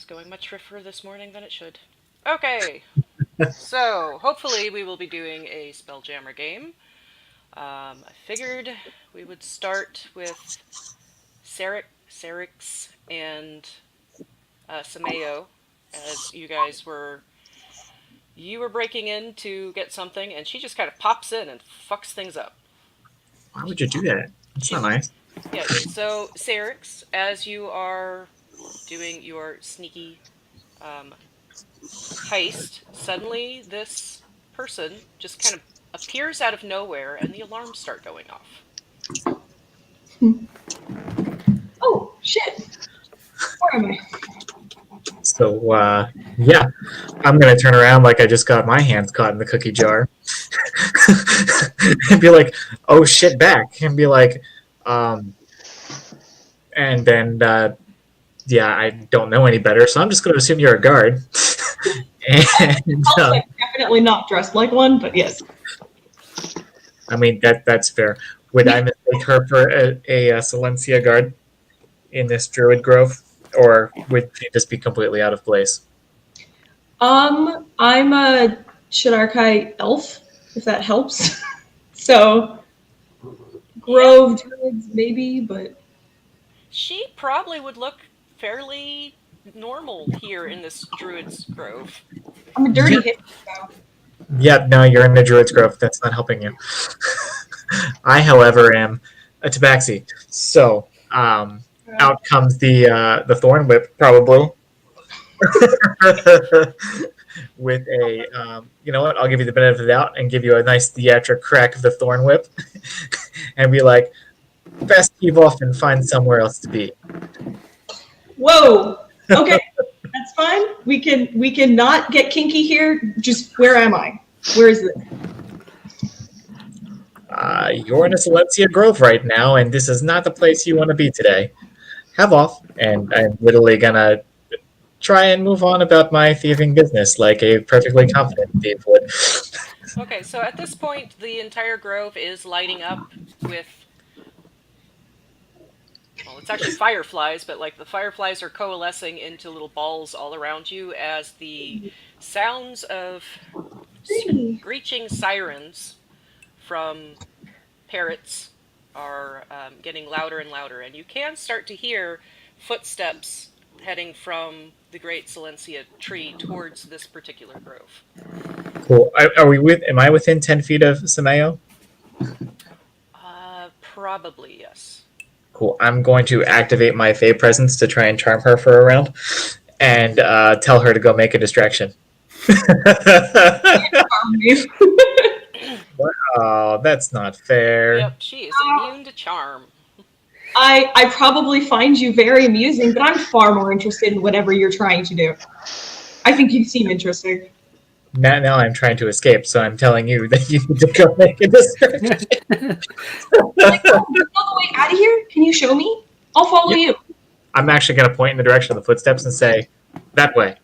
going much rougher this morning than it should. Okay, so hopefully we will be doing a SpellJammer game. I figured we would start with Serix, and Sameo, as you were breaking in to get something, and she just kind of pops in and fucks things up. Why would you do that? It's not She, nice. yeah. So Serix, as you are doing your sneaky um, heist, suddenly this person just kind of appears out of nowhere and the alarms start going off. Oh, shit. Where am I? So, yeah, I'm gonna turn around like I just got my hands caught in the cookie jar, and be like, "Oh shit!" Back, and be like, um, and then, yeah, I don't know any better, so I'm just gonna assume you're a guard, and Also, I'm definitely not dressed like one, but yes. I mean that's fair. Would I mistake her for a Silencia guard in this druid grove, or would she just be completely out of place? I'm a Shidarkai elf, if that helps. So, Grove druids, maybe, but She probably would look fairly normal here in this druid's grove. I'm a dirty Yeah, hippie, so. yeah, no, you're in the druid's grove. That's not helping you. I, however, am a tabaxi. So out comes the thorn whip, probably. With a, you know what? I'll give you the benefit of the doubt and give you a nice theatric crack of the thorn whip, and be like, "Best heave off and find somewhere else to be." Whoa! Okay, that's fine. We can not get kinky here. Just, where am I? Where is it? You're in a Silencia Grove right now, and this is not the place you want to be today. Have off, and I'm literally gonna try and move on about my thieving business like a perfectly confident thief would. Okay, so at this point, the entire grove is lighting up with, well, it's actually fireflies, but like the fireflies are coalescing into little balls all around you as the sounds of Pretty. screeching sirens from parrots are getting louder and louder, and you can start to hear footsteps heading from the Great Silencia tree towards this particular grove. Cool. Are we with? Am I within 10 feet of Sameo? Probably yes. Cool. I'm going to activate my Fey presence to try and charm her for a round, and tell her to go make a distraction. Oh, that's not fair. Yep, she is immune to charm. I probably find you very amusing, but I'm far more interested in whatever you're trying to do. I think you seem interesting. Now I'm trying to escape, so I'm telling you that you need to go make a distraction. Like, oh, you're all the way out of here? Can you show me? I'll follow Yep. you. I'm actually going to point in the direction of the footsteps and say, "That way."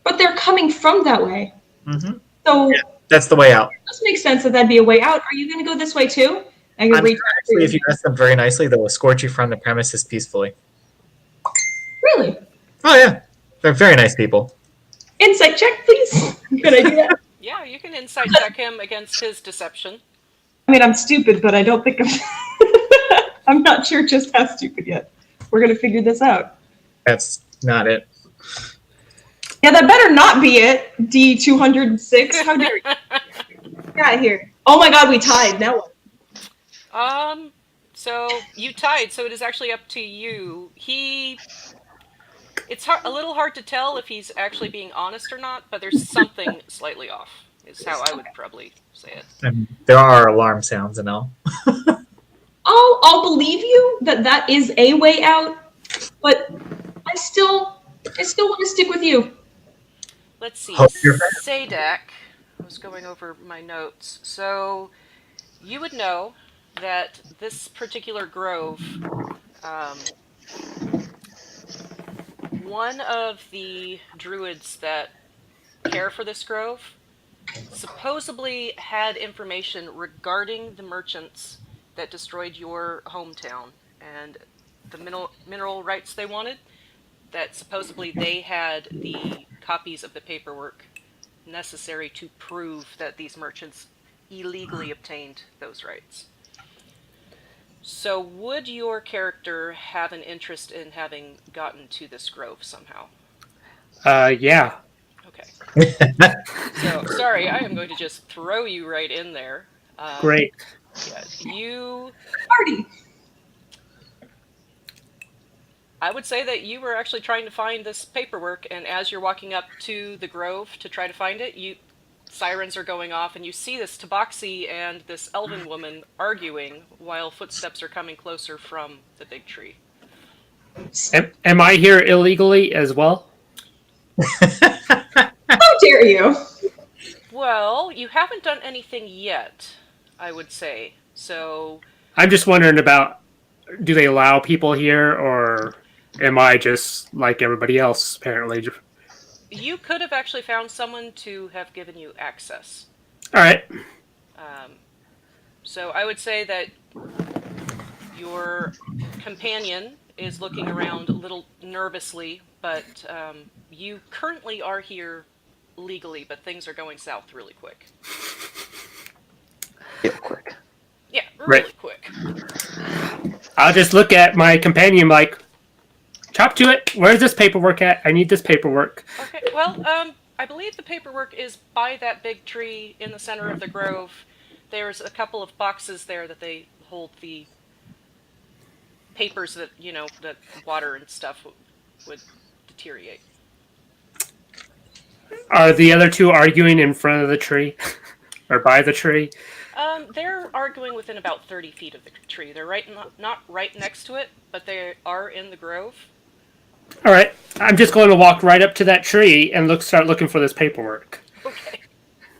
But they're coming from that way. Mm-hmm. So Yeah, that's the way out. it does make sense that that'd be a way out. Are you going to go this way too? I can I'm reach sure actually, if you ask them very nicely, they'll escort you from the premises peacefully. Really? Oh yeah, they're very nice people. Insight check, please. Good idea. Yeah, you can insight check him against his deception. I mean, I'm stupid, but I don't think I'm. I'm not sure just how stupid yet. We're going to figure this out. That's not it. Yeah, that better not be it. D206. How dare you? Get out of here. Oh my god, we tied. Now what? So you tied, so it is actually up to you. It's a little hard to tell if he's actually being honest or not, but there's something slightly off, is how I would probably say it. And there are alarm sounds and all. I'll believe you that that is a way out, but I still want to stick with you. Let's see. Hope you're right. Sadak, I was going over my notes. So you would know that this particular grove, um, one of the druids that care for this grove supposedly had information regarding the merchants that destroyed your hometown and the mineral rights they wanted. that supposedly they had the copies of the paperwork necessary to prove that these merchants illegally obtained those rights. So, would your character have an interest in having gotten to this grove somehow? Yeah. Okay. So, sorry, I am going to just throw you right in there. Great. Yeah, you. Party. I would say that you were actually trying to find this paperwork, and as you're walking up to the grove to try to find it, sirens are going off, and you see this tabaxi and this elven woman arguing while footsteps are coming closer from the big tree. Am I here illegally as well? How dare you? Well, you haven't done anything yet, I would say. So, I'm just wondering about, do they allow people here, or am I just like everybody else, apparently? you could have actually found someone to have given you access. All right. Um, so, I would say that your companion is looking around a little nervously, but you currently are here legally, but things are going south really quick. Yeah, quick. Yeah, really Right. quick. I'll just look at my companion like, chop to it. Where's this paperwork at? I need this paperwork. Okay, well, I believe the paperwork is by that big tree in the center of the grove. There's a couple of boxes there that they hold the papers that, that water and stuff would deteriorate. Are the other two arguing in front of the tree? Or by the tree? They're arguing within about 30 feet of the tree. They're not right next to it, but they are in the grove. All right. I'm just going to walk right up to that tree and start looking for this paperwork. Okay.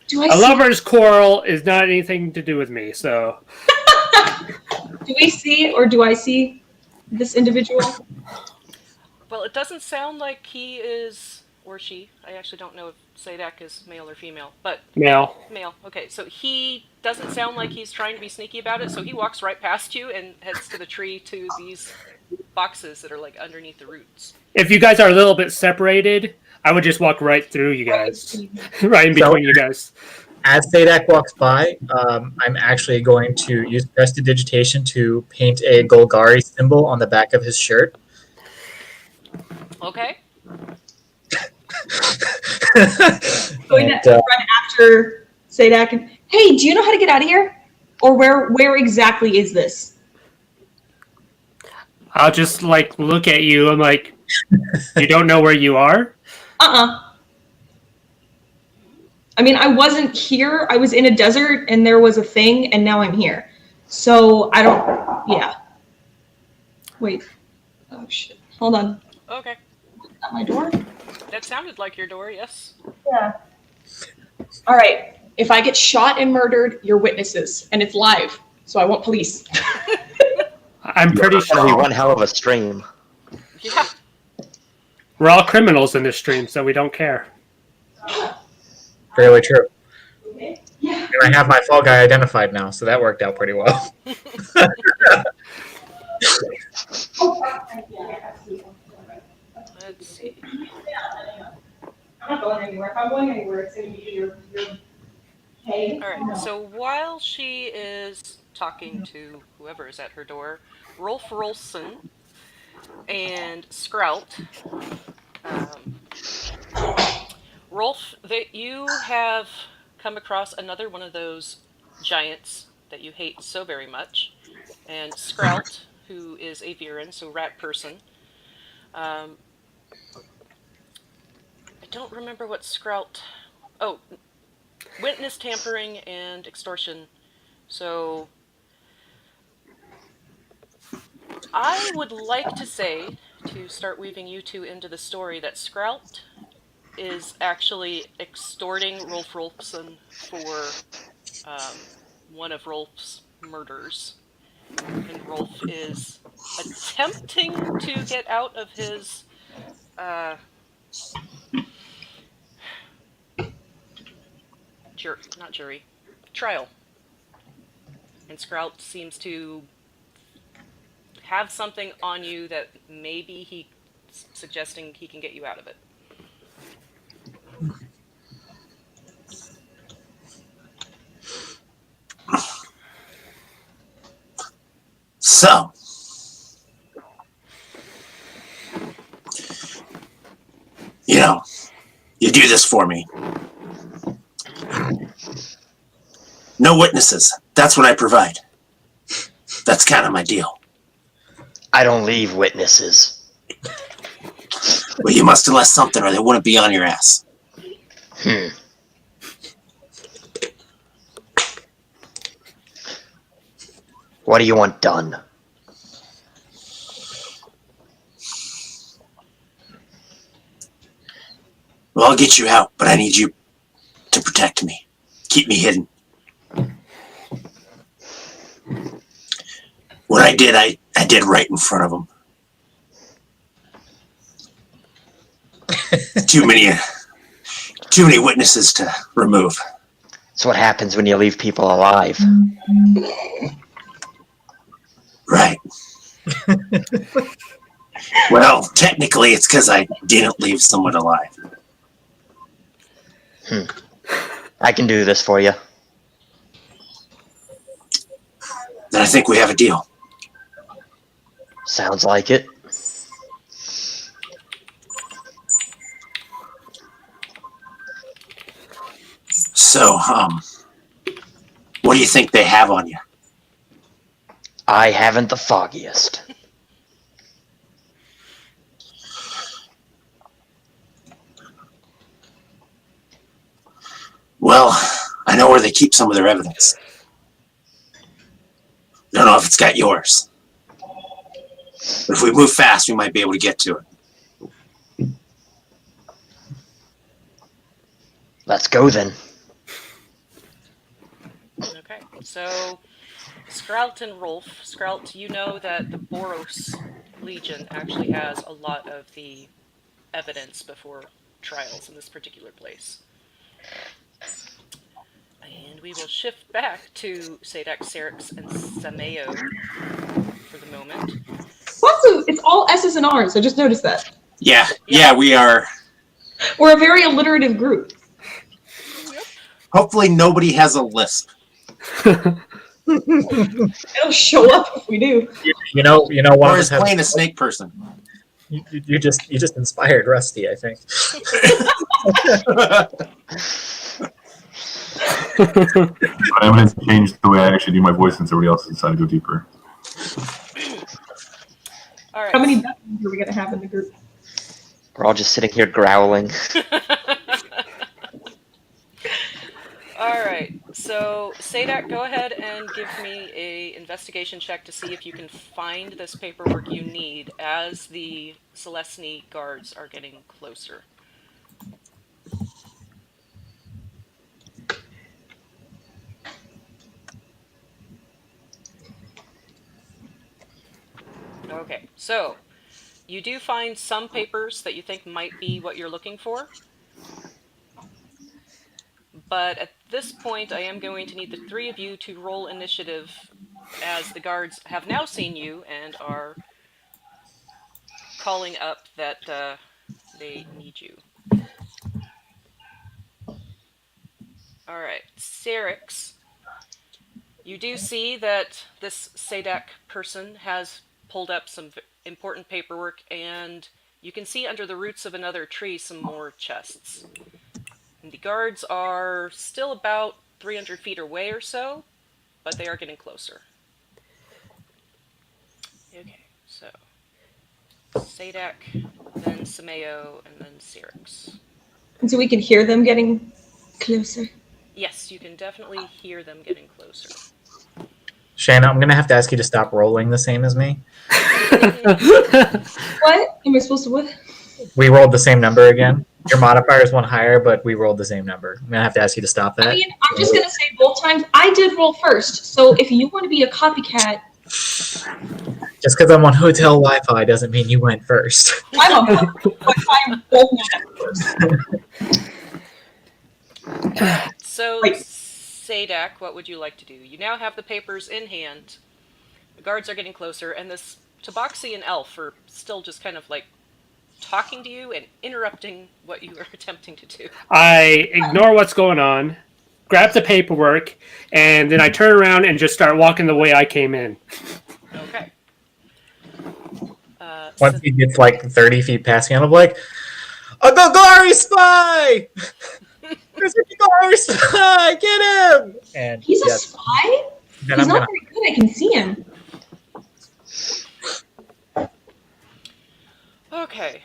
Do I A see? lover's quarrel is not anything to do with me, so. Do we see, or do I see this individual? Well, it doesn't sound like he is, or she. I actually don't know if Sadak is male or female, but Male. male. Okay, so he doesn't sound like he's trying to be sneaky about it, so he walks right past you and heads to the tree to these boxes that are like underneath the roots. If you guys are a little bit separated, I would just walk right through you guys. Right in between you guys. As Sadak walks by, I'm actually going to use prestidigitation to paint a Golgari symbol on the back of his shirt. Okay. Going to run after Sadak and, hey, do you know how to get out of here? Or where exactly is this? I'll just look at you. I'm like, you don't know where you are? I mean, I wasn't here. I was in a desert and there was a thing and now I'm here. So I don't, yeah. Wait. Oh shit. Hold on. Okay. Is that my door? That sounded like your door, yes. Yeah. All right. If I get shot and murdered, you're witnesses and it's live. So I want police. I'm pretty It's gonna be sure one hell of a stream. Yeah. we're all criminals in this stream, so we don't care. Fairly true. Yeah. And I have my fall guy identified now, so that worked out pretty well. Let's see. I'm not going anywhere. If I'm going anywhere, it's going to be your hey. All right. So while she is talking to whoever is at her door, Rolf Rolfson and Sprout, Rolf, you have come across another one of those giants that you hate so very much, and Sprout, who is a Viren, so rat person. I don't remember what Sprout. Oh, witness tampering and extortion. So I would like to say, to start weaving you two into the story, that Sprout is actually extorting Rolf Rolfson for one of Rolf's murders. And Rolf is attempting to get out of his trial. And Sprout seems to have something on you that maybe he suggesting he can get you out of it. So, you do this for me. No witnesses. That's what I provide. That's kind of my deal. I don't leave witnesses. Well, you must have left something or they wouldn't be on your ass. What do you want done? Well, I'll get you out, but I need you to protect me. Keep me hidden. What I did, I did right in front of them. Too many witnesses to remove. That's what happens when you leave people alive. Right. Well, technically, it's because I didn't leave someone alive. I can do this for you. Then I think we have a deal. Sounds like it. So, what do you think they have on you? I haven't the foggiest. Well, I know where they keep some of their evidence. Don't know if it's got yours. But if we move fast, we might be able to get to it. Let's go then. Okay, so Skralt and Rolf. Skralt, you know that the Boros Legion actually has a lot of the evidence before trials in this particular place. And we will shift back to Sadak, Syrinx, and Sameo for the moment. It's all S's and R's. I just noticed that. Yeah, we are. We're a very alliterative group. Hopefully nobody has a lisp. It'll show up if we do. You know, one Or of is us playing a has, snake person. you just inspired Rusty, I think. But I'm going to change the way I actually do my voice since everybody else has decided to go deeper. All right. How many Bethans are we going to have in the group? We're all just sitting here growling. All right. So, Sadak, go ahead and give me a investigation check to see if you can find this paperwork you need as the Celestini guards are getting closer. Okay, so you do find some papers that you think might be what you're looking for. But at this point, I am going to need the three of you to roll initiative as the guards have now seen you and are calling up that they need you. Alright, Syrinx, you do see that this Sadak person has pulled up some important paperwork, and you can see under the roots of another tree some more chests. And the guards are still about 300 feet away or so, but they are getting closer. Okay, so Sadak, then Sameo, and then Syrinx. And so we can hear them getting closer. Yes, you can definitely hear them getting closer. Shanna, I'm gonna have to ask you to stop rolling the same as me. What? Am I supposed to what? We rolled the same number again. Your modifier is one higher, but we rolled the same number. I'm gonna have to ask you to stop that. I mean, I'm just going to say both times. I did roll first. So if you want to be a copycat, Just because I'm on hotel Wi-Fi doesn't mean you went first. I'm a I'm both first. So, Right. Sadak, what would you like to do? You now have the papers in hand. The guards are getting closer, and this Tabaxi and Elf are still just kind of like talking to you and interrupting what you are attempting to do. I ignore what's going on, grab the paperwork, and then I turn around and just start walking the way I came in. Okay. Once he gets like 30 feet past me, I'm like, a Golgari spy! There's a Golgari spy! Get him! And He's a yeah, spy? then He's I'm not gonna. very good. I can see him. Okay.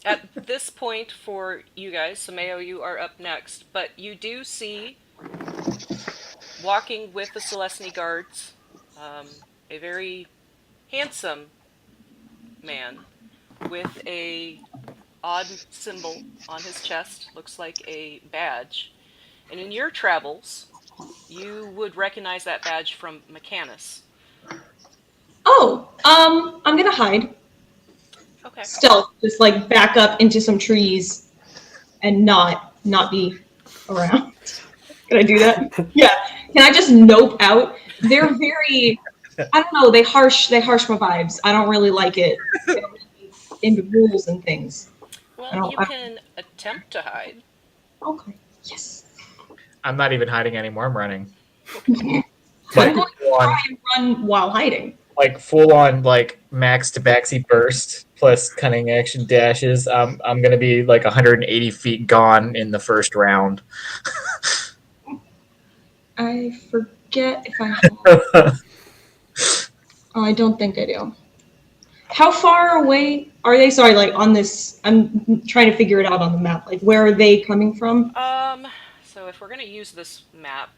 At this point for you guys, Sameo, you are up next, but you do see, walking with the Celestini guards, a very handsome man with a odd symbol on his chest, looks like a badge. And in your travels, you would recognize that badge from Mechanus. Oh, I'm gonna hide. Okay. Stealth, just like back up into some trees and not be around. Can I do that? Yeah. Can I just nope out? They're very, I don't know, they harsh my vibes. I don't really like it. They're really into rules and things. Well, you can attempt to hide. Okay. Yes. I'm not even hiding anymore. I'm running. I'm Like going to try and run while hiding. like full on like max to backseat burst plus cunning action dashes. I'm gonna be like 180 feet gone in the first round. I forget if I have. Oh, I don't think I do. How far away are they? Sorry, like on this, I'm trying to figure it out on the map. Like, where are they coming from? So if we're gonna use this map,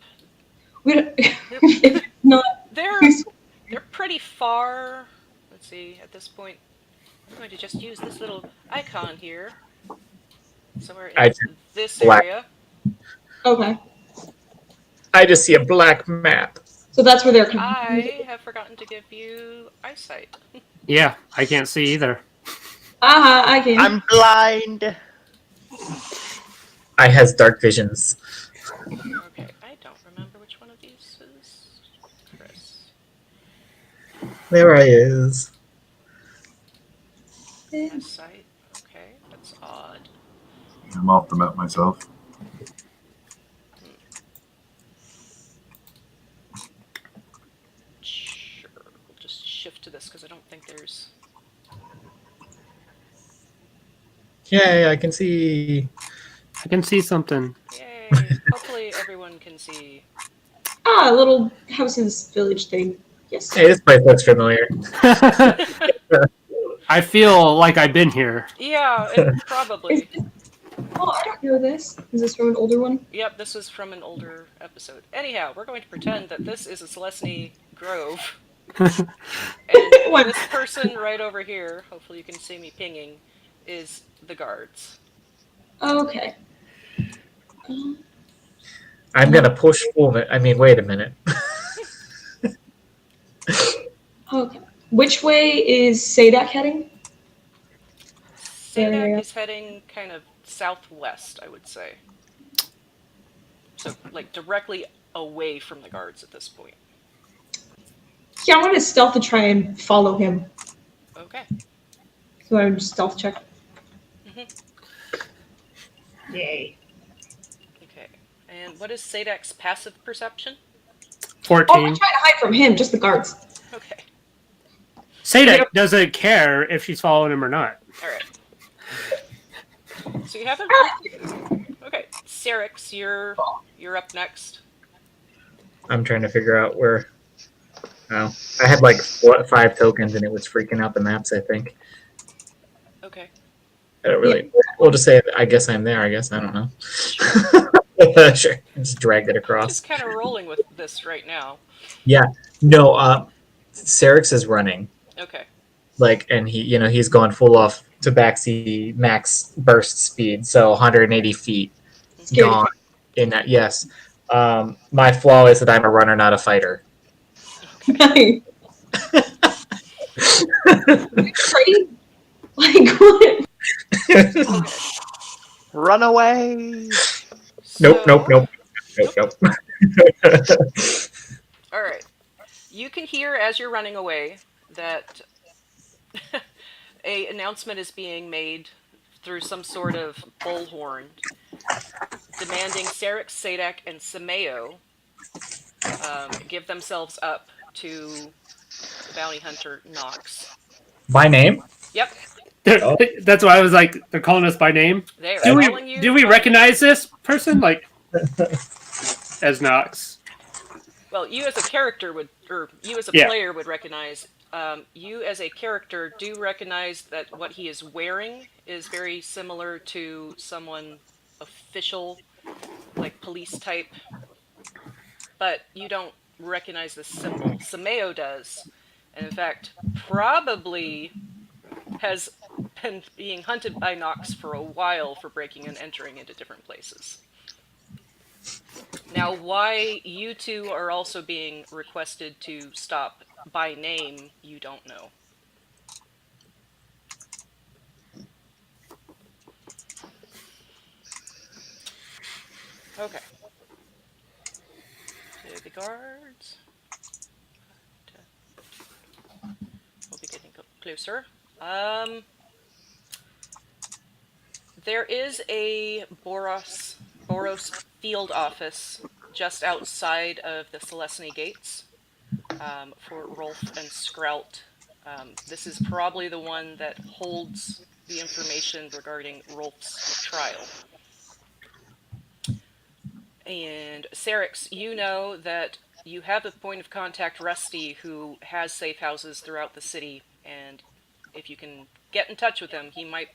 We don't, it's not. they're pretty far. Let's see. At this point, I'm going to just use this little icon here. Somewhere in this area. Okay. I just see a black map. So that's where they're coming. I have forgotten to give you eyesight. Yeah, I can't see either. I can. I'm blind. I has dark visions. Okay, I don't remember which one of these is Chris. There I is. Eyesight. Okay, that's odd. I'm off the map myself. Sure, we'll just shift to this because I don't think there's. Yay, I can see. I can see something. Yay! Hopefully everyone can see. Ah, little houses, village thing. Yes. Hey, this place looks familiar. I feel like I've been here. Yeah, and probably. Oh, I don't know this. Is this from an older one? Yep, this is from an older episode. Anyhow, we're going to pretend that this is a Celestini Grove. And this person right over here, hopefully you can see me pinging, is the guards. Okay. I'm gonna push full. I mean, wait a minute. Okay. Which way is Sadak heading? Sadak is heading kind of southwest, I would say. So, like, directly away from the guards at this point. Yeah, I want to stealth to try and follow him. Okay. So I'm just stealth check. Yay. Okay. And what is Sadak's passive perception? 14. Oh, I'm trying to hide from him, just the guards. Okay. Sadak doesn't care if she's following him or not. All right. So you haven't. Okay, Syrinx, you're up next. I'm trying to figure out where. Oh, I had like 5 tokens and it was freaking out the maps. I think. Okay. I don't really. We'll just say I guess I'm there. I guess I don't know. Sure. Just dragged it across. Just kind of rolling with this right now. Yeah. No. Syrinx is running. Okay. Like, and he's going full off to backseat max burst speed, so 180 feet gone in that. Yes. My flaw is that I'm a runner, not a fighter. Nice. Crazy. Like what? Run away. Nope. All right. You can hear as you're running away that a announcement is being made through some sort of bullhorn, demanding Sarek, Sadak, and Sameo give themselves up to the bounty hunter Nox. By name? Yep, Oh. That's why I was like, they're calling us by name. they are Do calling we you. do we by recognize this person like as Nox? Well, you as a character would, or you as a Yeah. player would recognize. You as a character do recognize that what he is wearing is very similar to someone official, like police type, but you don't recognize the symbol. Sameo does, and in fact, probably has been being hunted by Nox for a while for breaking and entering into different places. Now, why you two are also being requested to stop by name, you don't know. Okay. So the guards will be getting closer. There is a Boros field office just outside of the Celestiny gates for Rolf and Skrout. This is probably the one that holds the information regarding Rolf's trial. And Sarix, you know that you have a point of contact, Rusty, who has safe houses throughout the city, and if you can get in touch with him, he might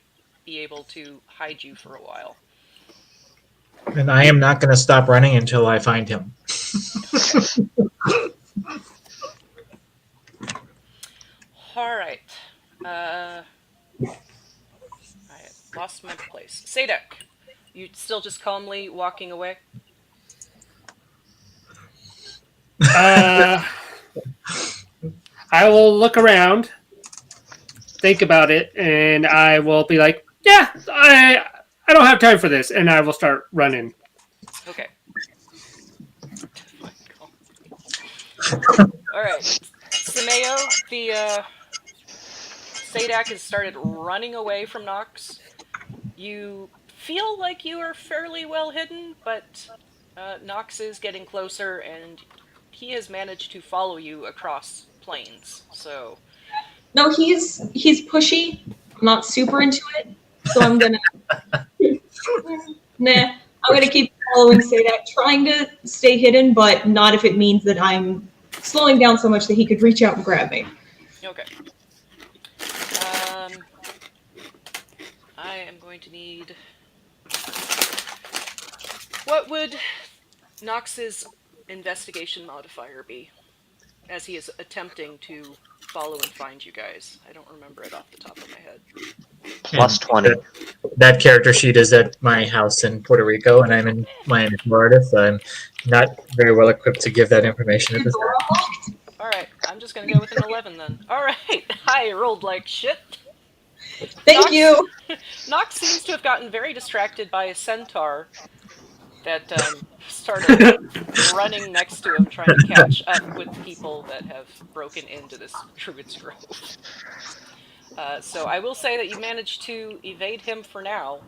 be able to hide you for a while. And I am not going to stop running until I find him. Okay. All right. I lost my place. Sadek, you still just calmly walking away? I will look around, think about it, and I will be like, yeah, I don't have time for this, and I will start running. Okay. All right. Sameo, the Sadak has started running away from Nox. You feel like you are fairly well hidden, but Nox is getting closer, and he has managed to follow you across plains. So, No, he's pushy. I'm not super into it, so I'm gonna nah. I'm gonna keep following Sadak, trying to stay hidden, but not if it means that I'm slowing down so much that he could reach out and grab me. okay. I am going to need. What would Nox's investigation modifier be, as he is attempting to follow and find you guys? I don't remember it off the top of my head. Plus 20. That character sheet is at my house in Puerto Rico, and I'm in Miami, Florida, so I'm not very well equipped to give that information at this time. Alright, I'm just gonna go with an 11 then. Alright, I rolled like shit. Thank you. Nox seems to have gotten very distracted by a centaur that started running next to him, trying to catch up with people that have broken into this Druid's Grove. So I will say that you managed to evade him for now,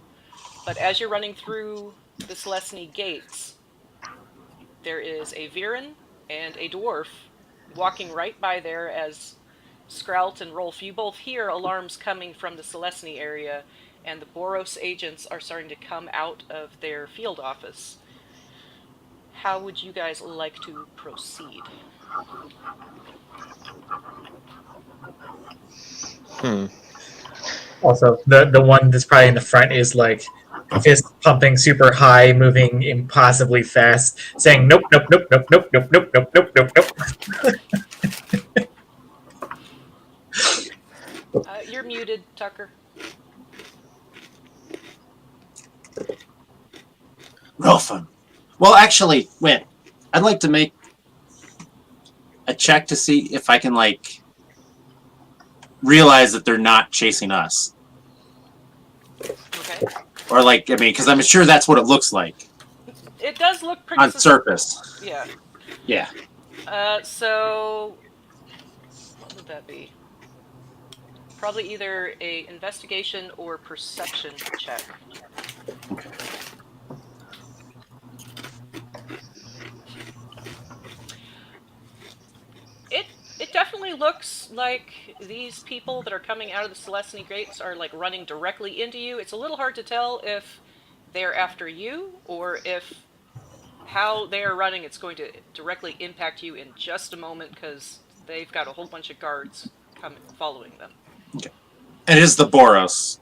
but as you're running through the Celestiny gates, there is a Viren and a dwarf walking right by there as Skrout and Rolf, you both hear alarms coming from the Celestiny area, and the Boros agents are starting to come out of their field office. How would you guys like to proceed? Also, the one that's probably in the front is like fist pumping super high, moving impossibly fast, saying nope, nope, nope, nope, nope, nope, nope, nope, nope, nope, nope. You're muted, Tucker. Rolfan. Well, actually, wait. I'd like to make a check to see if I can, like, realize that they're not chasing us. Okay. Or, like, I mean, because I'm sure that's what it looks like. It does look pretty... On surface. Yeah. Yeah. So... What would that be? probably either a investigation or perception check. It it definitely looks like these people that are coming out of the Celestine Gates are like running directly into you. It's a little hard to tell if they're after you or if how they are running it's going to directly impact you in just a moment because they've got a whole bunch of guards following them. Okay. And it is the Boros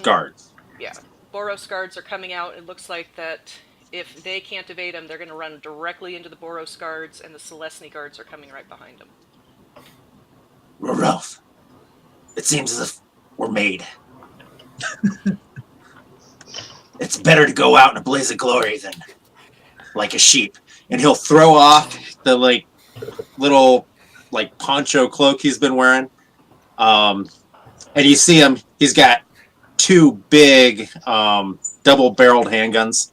guards. Yeah. Boros guards are coming out. It looks like that if they can't evade them, they're going to run directly into the Boros guards, and the Celestine guards are coming right behind them. Ralph, it seems as if we're made. It's better to go out in a blaze of glory than like a sheep. And he'll throw off the like little like poncho cloak he's been wearing. And you see him, he's got two big double-barreled handguns,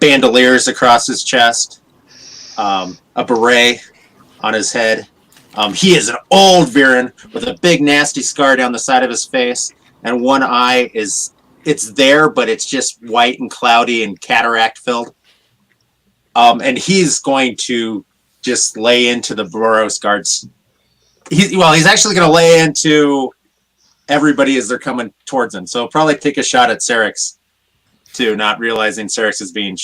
bandoliers across his chest, a beret on his head. He is an old Viren with a big nasty scar down the side of his face, and one eye it's there, but it's just white and cloudy and cataract filled. And he's going to just lay into the Boros guards. He's actually going to lay into everybody as they're coming towards him. So probably take a shot at Syrinx too, not realizing Syrinx is being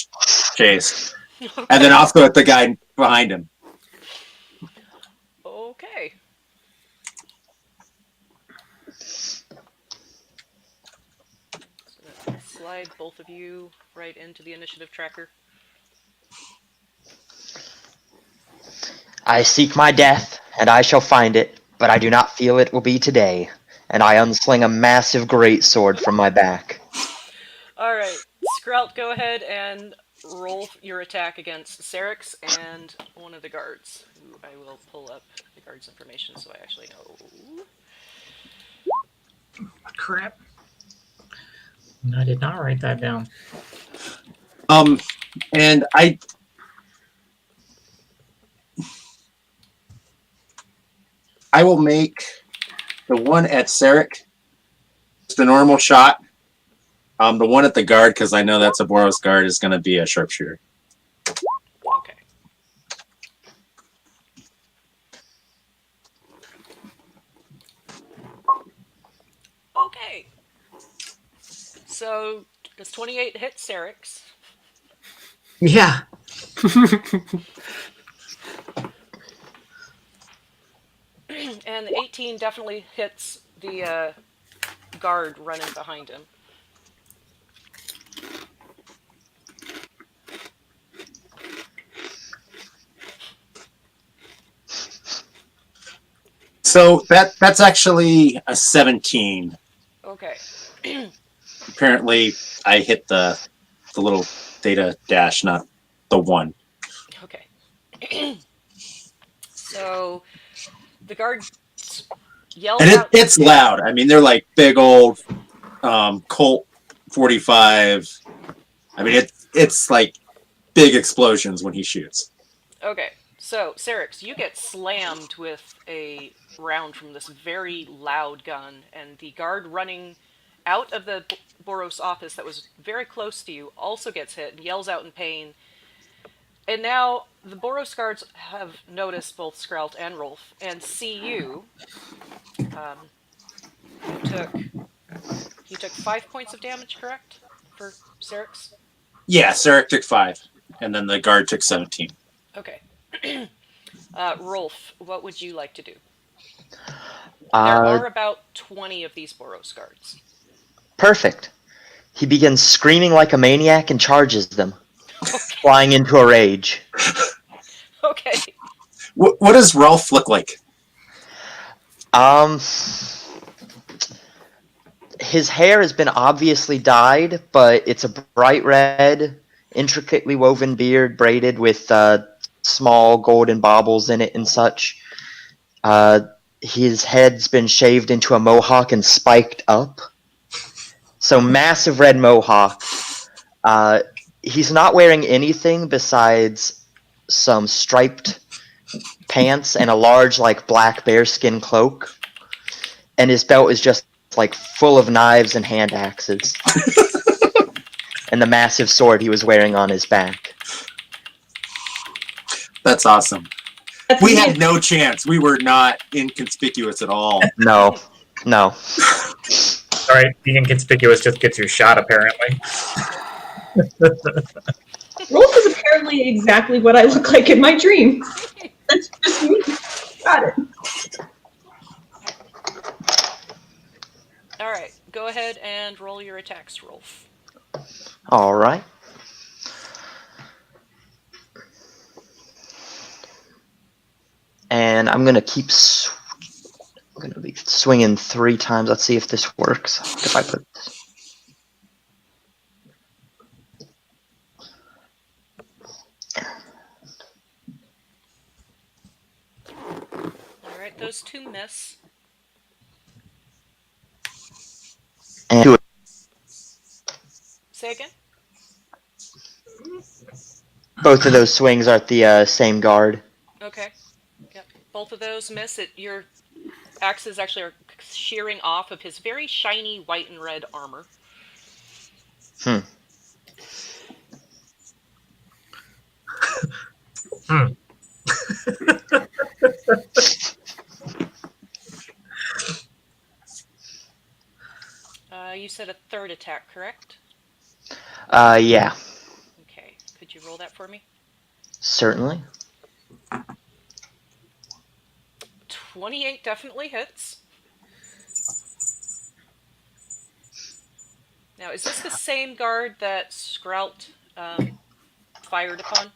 chased. And then also at the guy behind him. Okay. So slide both of you right into the initiative tracker. I seek my death, and I shall find it, but I do not feel it will be today. And I unsling a massive greatsword from my back. All right, Skrelt, go ahead and roll your attack against Syrinx and one of the guards. Who I will pull up the guard's information so I actually know. Crap. I did not write that down. And I will make the one at Syrinx just a normal shot. The one at the guard, because I know that's a Boros guard, is going to be a sharpshooter. Okay. Okay. So, does 28 hit Syrinx? Yeah. And 18 definitely hits the guard running behind him. So that's actually a 17. Okay. Apparently, I hit the little data dash, not the one. Okay. So the guard yells And out. it's loud. I mean, they're like big old Colt 45. I mean, it's like big explosions when he shoots. Okay. So Syrinx, you get slammed with a round from this very loud gun, and the guard running out of the Boros office that was very close to you also gets hit and yells out in pain. And now the Boros guards have noticed both Skrelt and Rolf and see you. You took 5 points of damage, correct? For Syrinx? Yeah, Syrinx took 5, and then the guard took 17. Okay. Rolf, what would you like to do? There Uh, are about 20 of these Boros guards. Perfect. He begins screaming like a maniac and charges them, flying into a rage. Okay. What does Ralph look like? His hair has been obviously dyed, but it's a bright red, intricately woven beard braided with small golden baubles in it and such. His head's been shaved into a mohawk and spiked up. So massive red mohawk. He's not wearing anything besides some striped pants and a large, like, black bearskin cloak. and his belt is just like full of knives and hand axes, and the massive sword he was wearing on his back. That's awesome. That's We me. had no chance. We were not inconspicuous at all. No. All right, being inconspicuous just gets you shot, apparently. Rolf is apparently exactly what I look like in my dream. That's just me. Got it. All right, go ahead and roll your attacks, Rolf. All right. And I'm gonna keep. I'm gonna be swinging 3 times. Let's see if this works. If I put. All right, those 2 miss. And Say again? both of those swings are at the same guard. Okay. Yep. Both of those miss. Your axes actually are shearing off of his very shiny white and red armor. You said a 3rd attack, correct? Yeah. Okay. Could you roll that for me? Certainly. 28 definitely hits. Now, is this the same guard that Skrout fired upon?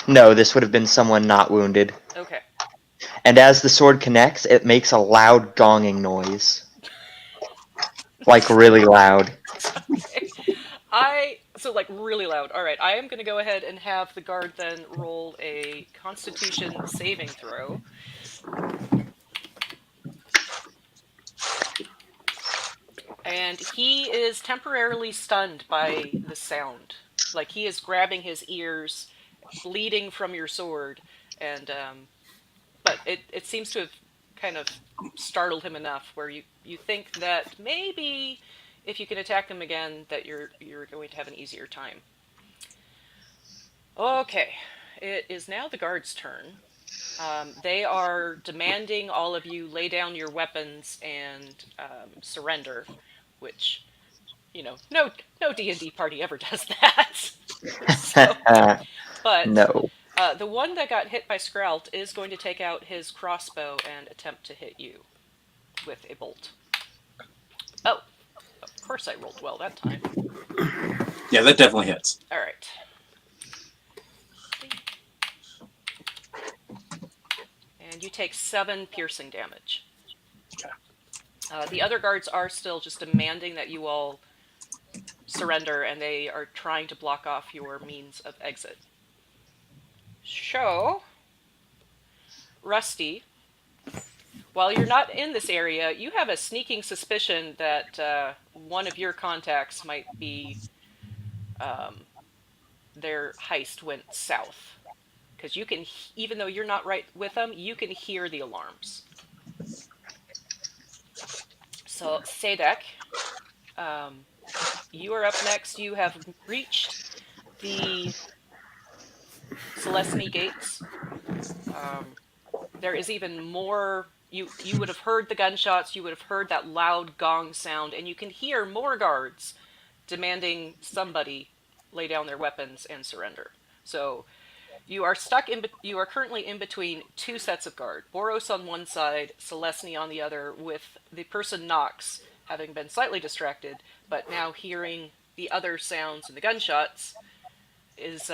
No, this would have been someone not wounded. Okay. And as the sword connects, it makes a loud gonging noise. Like really loud. Okay. So like really loud. All right, I am going to go ahead and have the guard then roll a Constitution saving throw. And he is temporarily stunned by the sound. Like he is grabbing his ears, bleeding from your sword, and but it seems to have kind of startled him enough where you think that maybe if you can attack him again that you're going to have an easier time. Okay, it is now the guard's turn. They are demanding all of you lay down your weapons and surrender, which, you know, no D&D party ever does that. So, but No. the one that got hit by Skrout is going to take out his crossbow and attempt to hit you with a bolt. Oh, of course I rolled well that time. Yeah, that definitely hits. All right. And you take 7 piercing damage. Okay. The other guards are still just demanding that you all surrender, and they are trying to block off your means of exit. So, Rusty, while you're not in this area, you have a sneaking suspicion that one of your contacts might be their heist went south. Because you can, even though you're not right with them, you can hear the alarms. So, Sadek, you are up next. You have reached the Celestine gates. There is even more. You would have heard the gunshots. You would have heard that loud gong sound, and you can hear more guards demanding somebody lay down their weapons and surrender. So you are stuck in. You are currently in between 2 sets of guard. Boros on one side, Celestine on the other, with the person Nox having been slightly distracted, but now hearing the other sounds and the gunshots is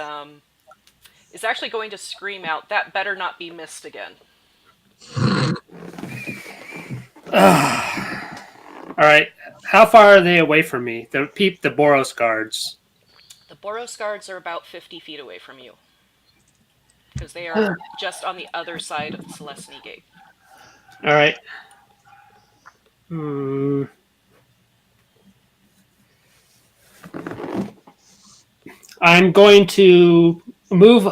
actually going to scream out, "That better not be missed again." All right. How far are they away from me? The Boros guards. The Boros guards are about 50 feet away from you. Because they are just on the other side of the Celestine gate. All right. I'm going to move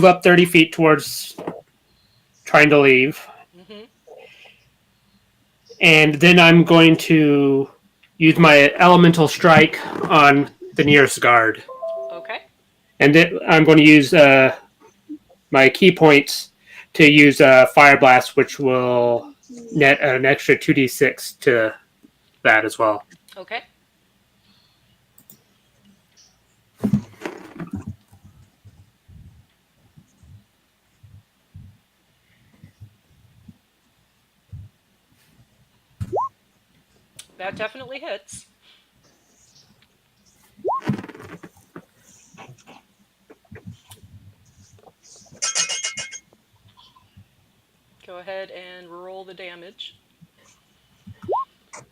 up 30 feet towards trying to leave. Mm-hmm. And then I'm going to use my elemental strike on the nearest guard. Okay. And then I'm going to use my key points to use Fire Blast, which will net an extra 2d6 to that as well. Okay. That definitely hits. Go ahead and roll the damage.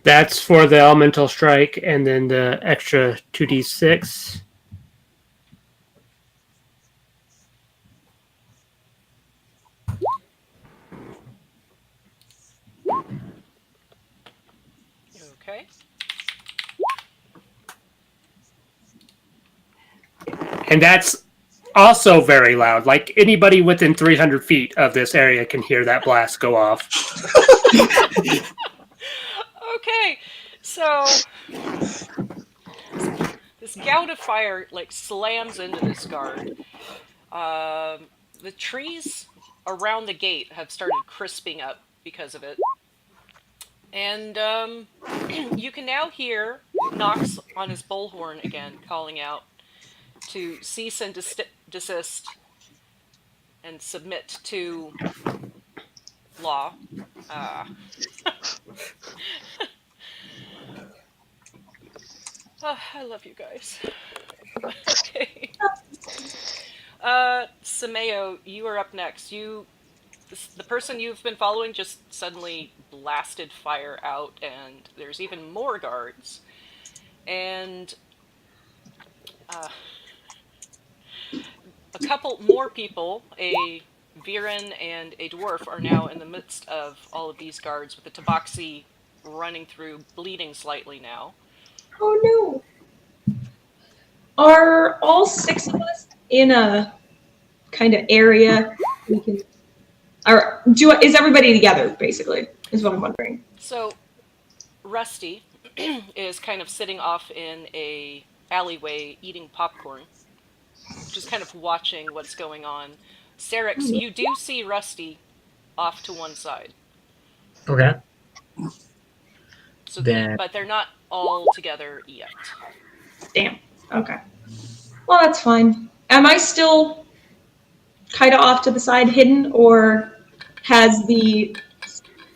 That's for the elemental strike, and then the extra 2d6. Okay. And that's also very loud. Like anybody within 300 feet of this area can hear that blast go off. Okay. So this gout of fire like slams into this guard. The trees around the gate have started crisping up because of it. And you can now hear Knox on his bullhorn again calling out to cease and desist and submit to law. Oh, I love you guys. Okay. Sameo, you are up next. The person you've been following just suddenly blasted fire out, and there's even more guards. And a couple more people, a Viren and a dwarf, are now in the midst of all of these guards, with the tabaxi running through, bleeding slightly now. Oh no. Are all 6 of us in a kind of area we can? Or is everybody together? Basically, is what I'm wondering. So, Rusty is kind of sitting off in a alleyway eating popcorn, just kind of watching what's going on. Serix, you do see Rusty off to one side. Okay. So, Then but they're not all together yet. Damn. Okay. Well, that's fine. Am I still kind of off to the side, hidden, or has the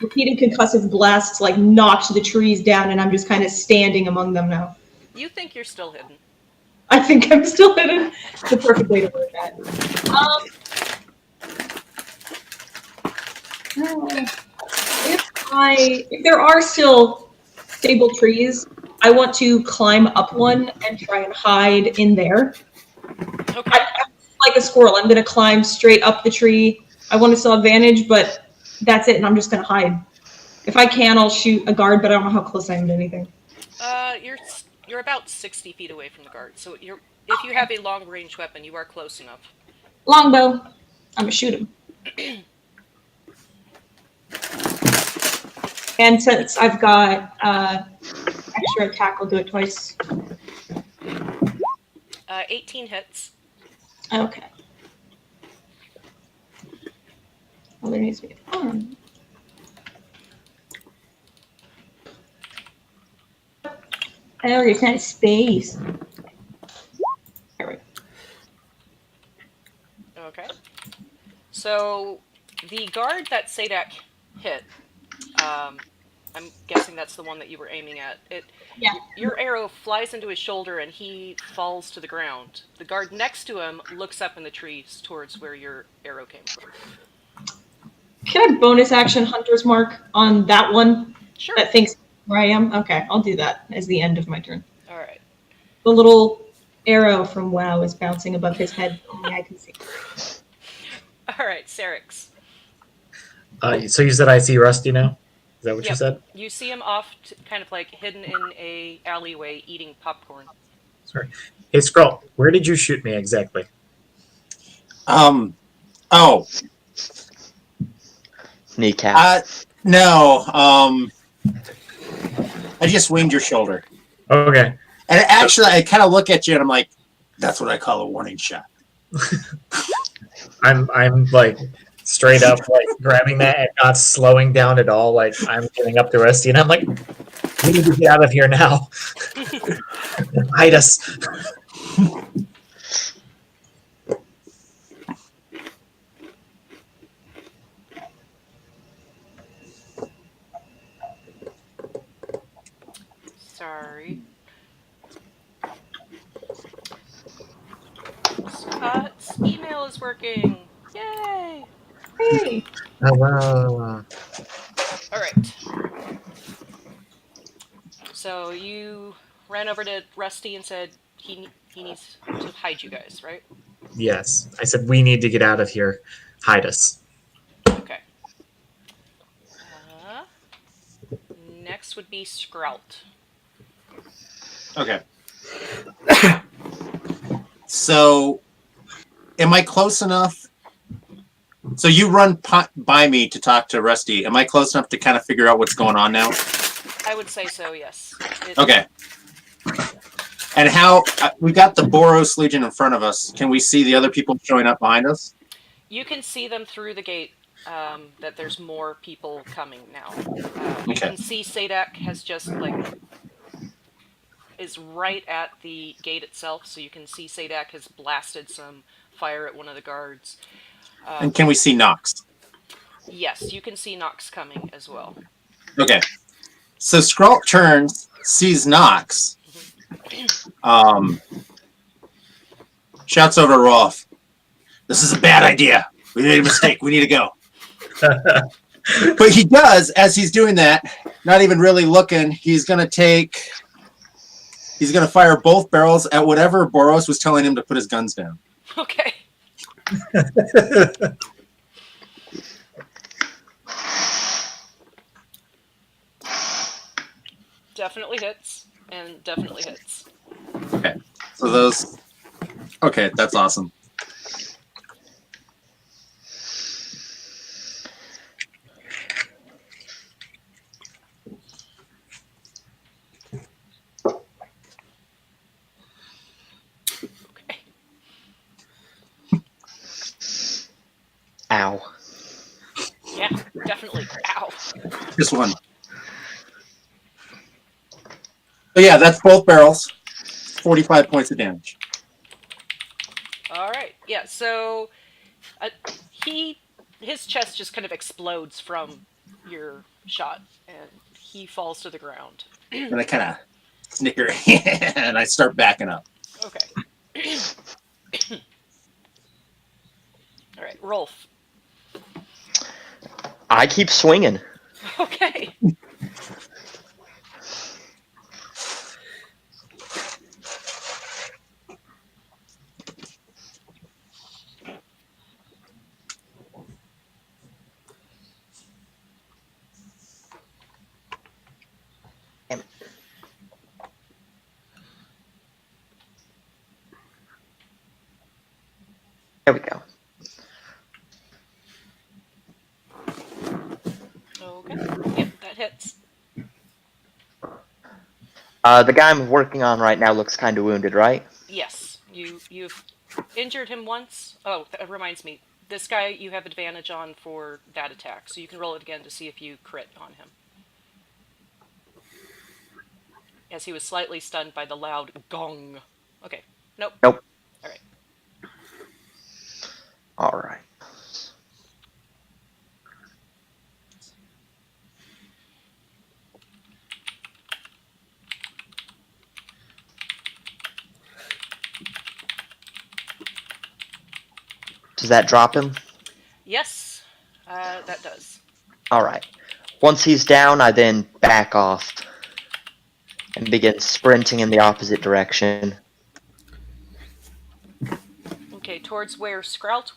repeated concussive blasts like knocked the trees down, and I'm just kind of standing among them now? You think you're still hidden. I think I'm still hidden. The perfect way to word that. If there are still stable trees, I want to climb up one and try and hide in there. Okay. I'm like a squirrel. I'm going to climb straight up the tree. I want to still advantage, but that's it, and I'm just going to hide. If I can, I'll shoot a guard, but I don't know how close I am to anything. You're about 60 feet away from the guard, so if you have a long range weapon, you are close enough. Longbow. I'm going to shoot him. And since I've got extra attack, I'll do it twice. 18 hits. Okay. Well, there needs to be a fun. Oh, there's not space. There we go. Okay. So, the guard that Sadak hit, I'm guessing that's the one that you were aiming at. Yeah. Your arrow flies into his shoulder and he falls to the ground. The guard next to him looks up in the trees towards where your arrow came from. Can I bonus action Hunter's Mark on that one? Sure. That thinks where I am? Okay, I'll do that as the end of my turn. All right. The little arrow from WoW is bouncing above his head. Only I can see. All right, Serix. so you said I see Rusty now? Is that what you Yep. said? You see him off, kind of like hidden in a alleyway eating popcorn. Sorry. Hey, Skrull, where did you shoot me exactly? Oh, Kneecap. no. I just winged your shoulder. Okay. And actually, I kind of look at you and I'm like, that's what I call a warning shot. I'm like straight up like grabbing that and not slowing down at all. Like I'm getting up to Rusty and I'm like, we need to get out of here now. Hide us. Sorry. Scott's email is working. Yay! Hey. Hello. All right. So you ran over to Rusty and said he needs to hide you guys, right? Yes. I said we need to get out of here. Hide us. Okay. Next would be Sprout. Okay. So, am I close enough? So you run by me to talk to Rusty. Am I close enough to kind of figure out what's going on now? I would say so, yes. Okay. And how we got the Boros Legion in front of us? Can we see the other people showing up behind us? You can see them through the gate. That there's more people coming now. You Okay. can see Sadak has just is right at the gate itself, so you can see Sadak has blasted some fire at one of the guards. And can we see Nox? Yes, you can see Nox coming as well. Okay. So Skrult turns, sees Nox, shouts over to Rolf, "This is a bad idea. We made a mistake. We need to go." But he does, as he's doing that, not even really looking, he's going to fire both barrels at whatever Boros was telling him to put his guns down. Okay. Definitely hits, and definitely hits. Okay. So those... Okay, that's awesome. Okay. Ow. Yeah, definitely. Ow. Just one. So yeah, that's both barrels. 45 points of damage. All right. Yeah. So, his chest just kind of explodes from your shot, and he falls to the ground. And I kind of snicker and I start backing up. Okay. All right, Rolf. I keep swinging. Okay. Damn it. There we go. Okay. Yep, that hits. The guy I'm working on right now looks kind of wounded, right? Yes, you've injured him once. Oh, that reminds me. This guy you have advantage on for that attack, so you can roll it again to see if you crit on him. As he was slightly stunned by the loud gong. Okay. Nope. Nope. All right. All right. Does that drop him? Yes, that does. All right. Once he's down, I then back off and begin sprinting in the opposite direction. Okay, towards where Sprout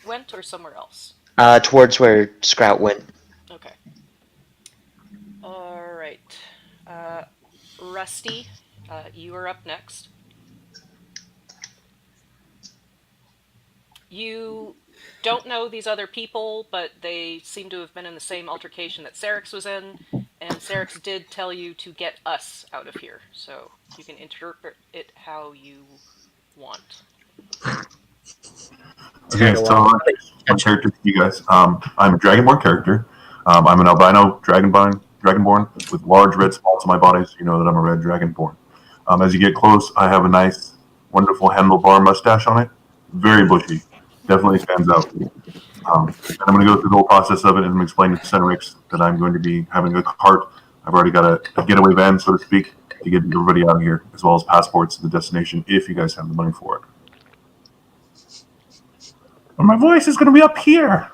went or somewhere else? Towards where Sprout went. Okay. All right. Rusty, you are up next. You don't know these other people, but they seem to have been in the same altercation that Syrinx was in, And Serix did tell you to get us out of here, so you can interpret it how you want. Okay, Tag so along. my character to you guys. I'm a Dragonborn character. I'm an albino Dragonborn with large red spots on my body, so you know that I'm a red Dragonborn. As you get close, I have a nice, wonderful handlebar mustache on it. Very bushy. Definitely stands out. And I'm going to go through the whole process of it and explain to Cenrix that I'm going to be having a cart. I've already got a getaway van, so to speak, to get everybody out of here, as well as passports to the destination if you guys have the money for it. But my voice is going to be up here.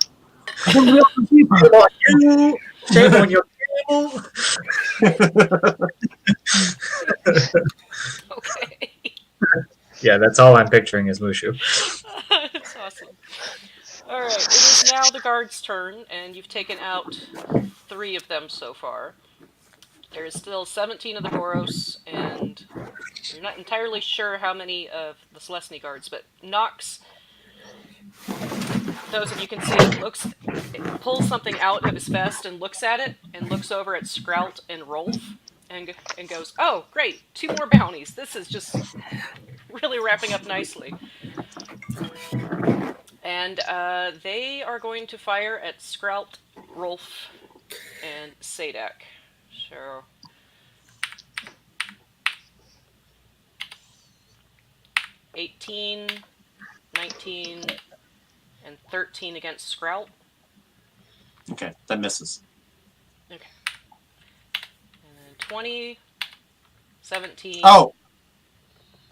Shame on you! Shame on your table! Okay. Yeah, that's all I'm picturing is Mushu. That's awesome. Alright, it is now the guard's turn, and you've taken out 3 of them so far. There is still 17 of the Boros, and you're not entirely sure how many of the Selesny guards, but Nox, those of you can see it pulls something out of his vest and looks at it, and looks over at Sprout and Rolf, and goes, "Oh, great, 2 more bounties. This is just really wrapping up nicely." And they are going to fire at Sprout, Rolf, and Sadak. So 18, 19, and 13 against Sprout. Okay, that misses. Okay. And then 20, 17. Oh!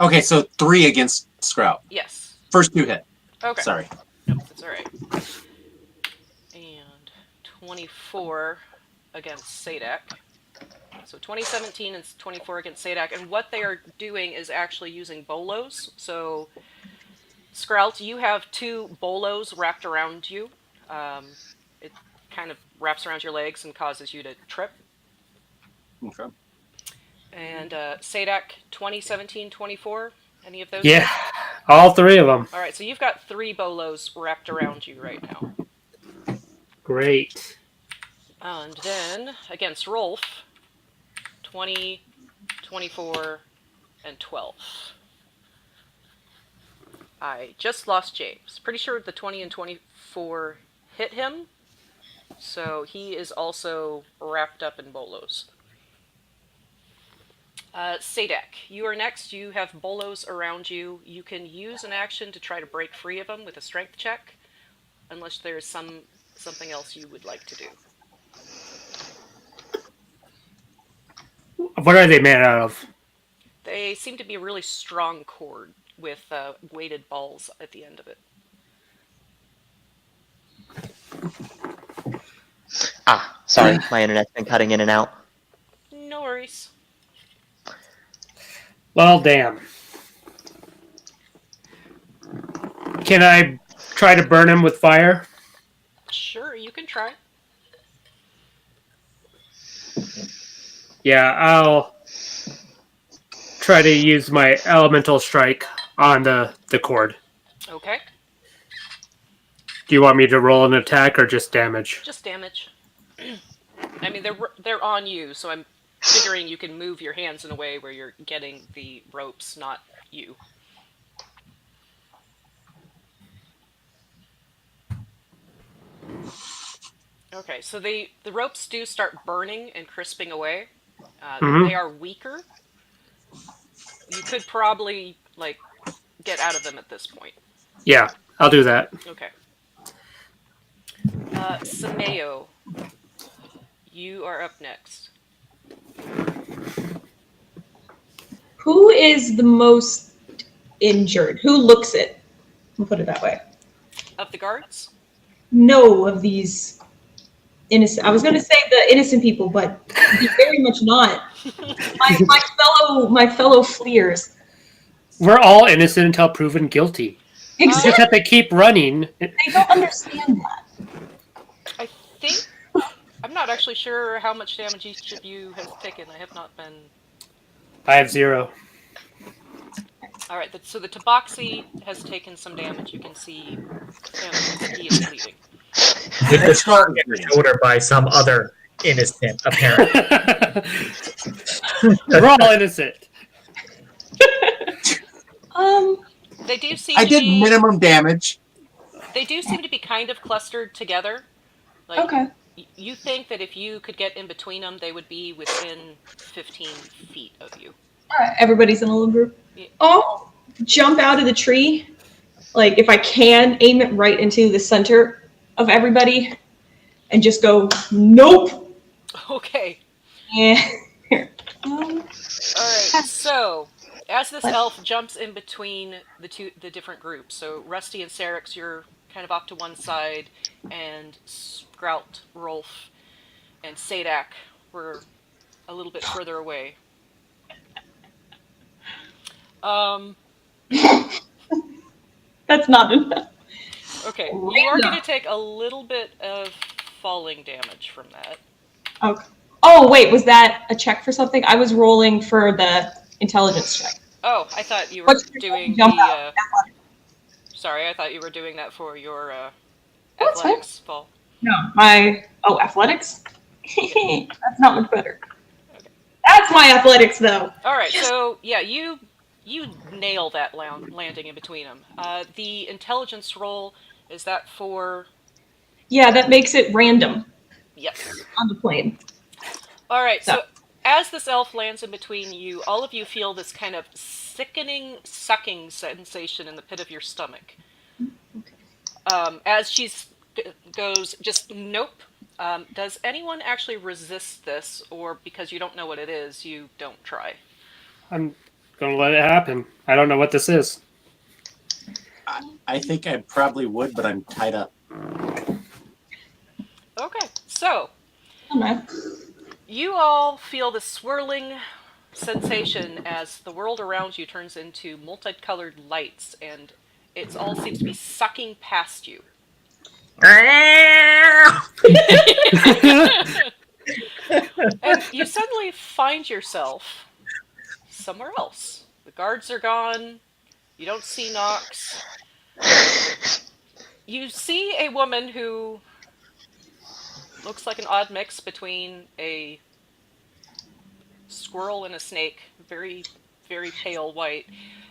Okay, so 3 against Sprout. Yes. First 2 hit. Okay. Sorry. Nope, that's alright. And 24 against Sadak. So 2017 and 24 against Sadak. And what they are doing is actually using bolos. So, Sprout, you have 2 bolos wrapped around you. It kind of wraps around your legs and causes you to trip. Okay. And Sadak, 2017, 24. Any of those? Yeah, all 3 of them. All right, so you've got 3 bolos wrapped around you right now. Great. And then against Rolf, 20, 24, and 12. I just lost James. Pretty sure the 20 and 24 hit him, so he is also wrapped up in bolos. Sadak, you are next. You have bolos around you. You can use an action to try to break free of them with a strength check, unless there's something else you would like to do. What are they made out of? They seem to be a really strong cord with weighted balls at the end of it. Sorry, my internet's been cutting in and out. No worries. Well, damn. Can I try to burn him with fire? Sure, you can try. Yeah, I'll try to use my elemental strike on the cord. Okay. Do you want me to roll an attack or just damage? Just damage. I mean, they're on you, so I'm figuring you can move your hands in a way where you're getting the ropes, not you. Okay, so the ropes do start burning and crisping away. They are weaker. You could probably, get out of them at this point. Yeah, I'll do that. Okay. Sameo, you are up next. Who is the most injured? Who looks it? We'll put it that way. Of the guards? No, of these innocent. I was going to say the innocent people, but very much not. My fellow fleers. We're all innocent until proven guilty. You just have to keep running. I don't understand that. I think... I'm not actually sure how much damage each of you has taken. I have not been... I have 0. Alright, so the Tabaxi has taken some damage. You can see him, he is bleeding. Hit the shoulder by some other innocent, apparently. We're all innocent. They do seem I to did be minimum damage. they do seem to be kind of clustered together. Like Okay. you think that if you could get in between them, they would be within 15 feet of you. All right. Everybody's in a little group. Yeah. I'll jump out of the tree. Like, if I can, aim it right into the center of everybody and just go, nope. Okay. Yeah. Here. All right. So, as this elf jumps in between the different groups, so Rusty and Sarix, you're kind of off to one side, and Sprout, Rolf, and Sadak were a little bit further away. That's not enough. Okay, you are going to take a little bit of falling damage from that. Okay. Oh, wait, was that a check for something? I was rolling for the intelligence check. Oh, I thought you were What's your doing jump the. out? Sorry, I thought you were doing that for your That's fine. athletics fall. No, athletics? That's not much better. Okay. That's my athletics, though. All right, so yeah, you nail that landing in between them. The intelligence roll, is that for? Yeah, that makes it random Yes. on the plane. All right, so as this elf lands in between you, all of you feel this kind of sickening, sucking sensation in the pit of your stomach. As she goes, just nope. Does anyone actually resist this, or because you don't know what it is, you don't try? I'm gonna let it happen. I don't know what this is. I think I probably would, but I'm tied up. Okay, so Oh, no. you all feel the swirling sensation as the world around you turns into multicolored lights, and it all seems to be sucking past you. And you suddenly find yourself somewhere else. The guards are gone. You don't see Nox. You see a woman who looks like an odd mix between a squirrel and a snake. Very, very pale white.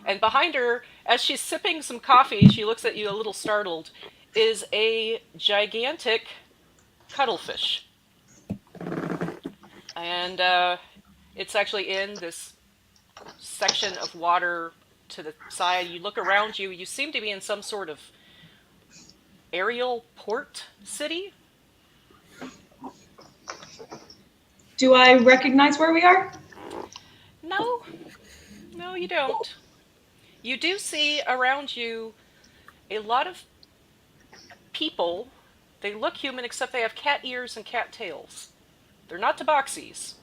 And behind her, as she's sipping some coffee, she looks at you a little startled, is a gigantic cuttlefish. And it's actually in this section of water to the side. You look around you, you seem to be in some sort of aerial port city. Do I recognize where we are? No, you don't. You do see around you a lot of people. They look human except they have cat ears and cat tails. They're not tabaxis.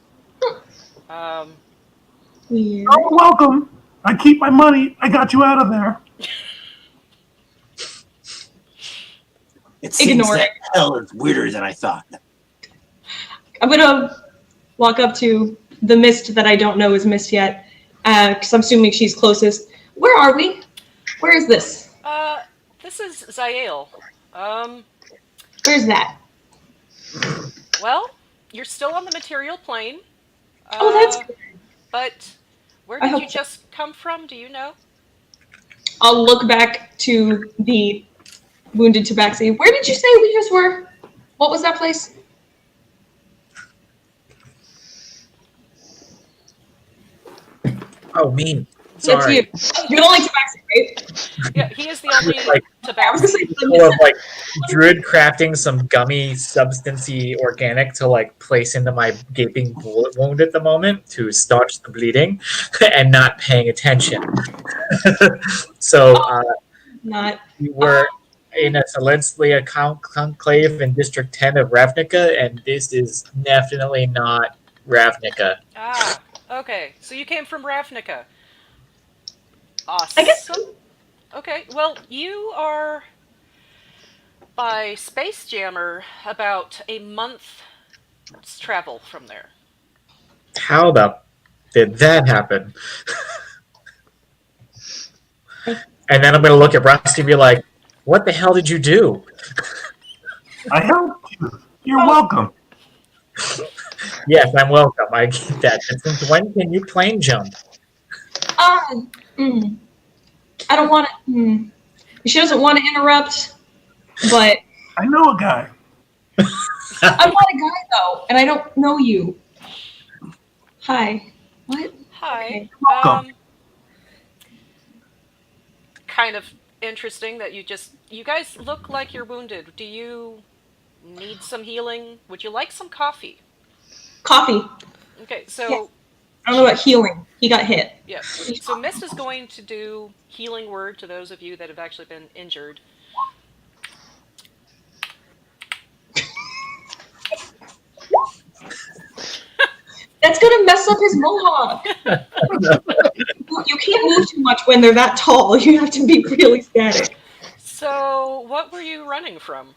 Weird. Oh, welcome. I keep my money. I got you out of there. It seems Ignore that hell is weirder than I thought. I'm gonna walk up to the mist that I don't know is mist yet, because I'm assuming she's closest. Where are we? Where is this? This is Zael. Where's that? Well, you're still on the material plane. Oh, that's good. But where I did hope you so. just come from? Do you know? I'll look back to the wounded tabaxi. Where did you say we just were? What was that place? Oh, me. That's Sorry. you. You're the only tabaxi, right? Yeah, he is the only Like, I was gonna say, tabaxi. Full of like druid crafting some gummy substancey organic to like place into my gaping bullet wound at the moment to staunch the bleeding and not paying attention. So not. we were in a Silencia conclave in District 10 of Ravnica, and this is definitely not Ravnica. Ah, okay. So you came from Ravnica. Awesome. I guess. Okay, well, you are by SpellJammer about a month's travel from there. How the did that happen? And then I'm going to look at Rusty and be like, what the hell did you do? I helped you. You're welcome. Yes, I'm welcome. I get that. But since when can you plane jump? Mm, I don't want to. She doesn't want to interrupt, but I know a guy. I'm not a guy though, and I don't know you. Hi. What? Hi. Okay. Welcome. Kind of interesting that you guys look like you're wounded. Do you need some healing? Would you like some coffee? Coffee. Okay, Yes. so I don't know about healing. He got hit. yeah. So Mist is going to do healing word to those of you that have actually been injured. That's gonna mess up his mohawk. You can't move too much when they're that tall. You have to be really static. So, what were you running from?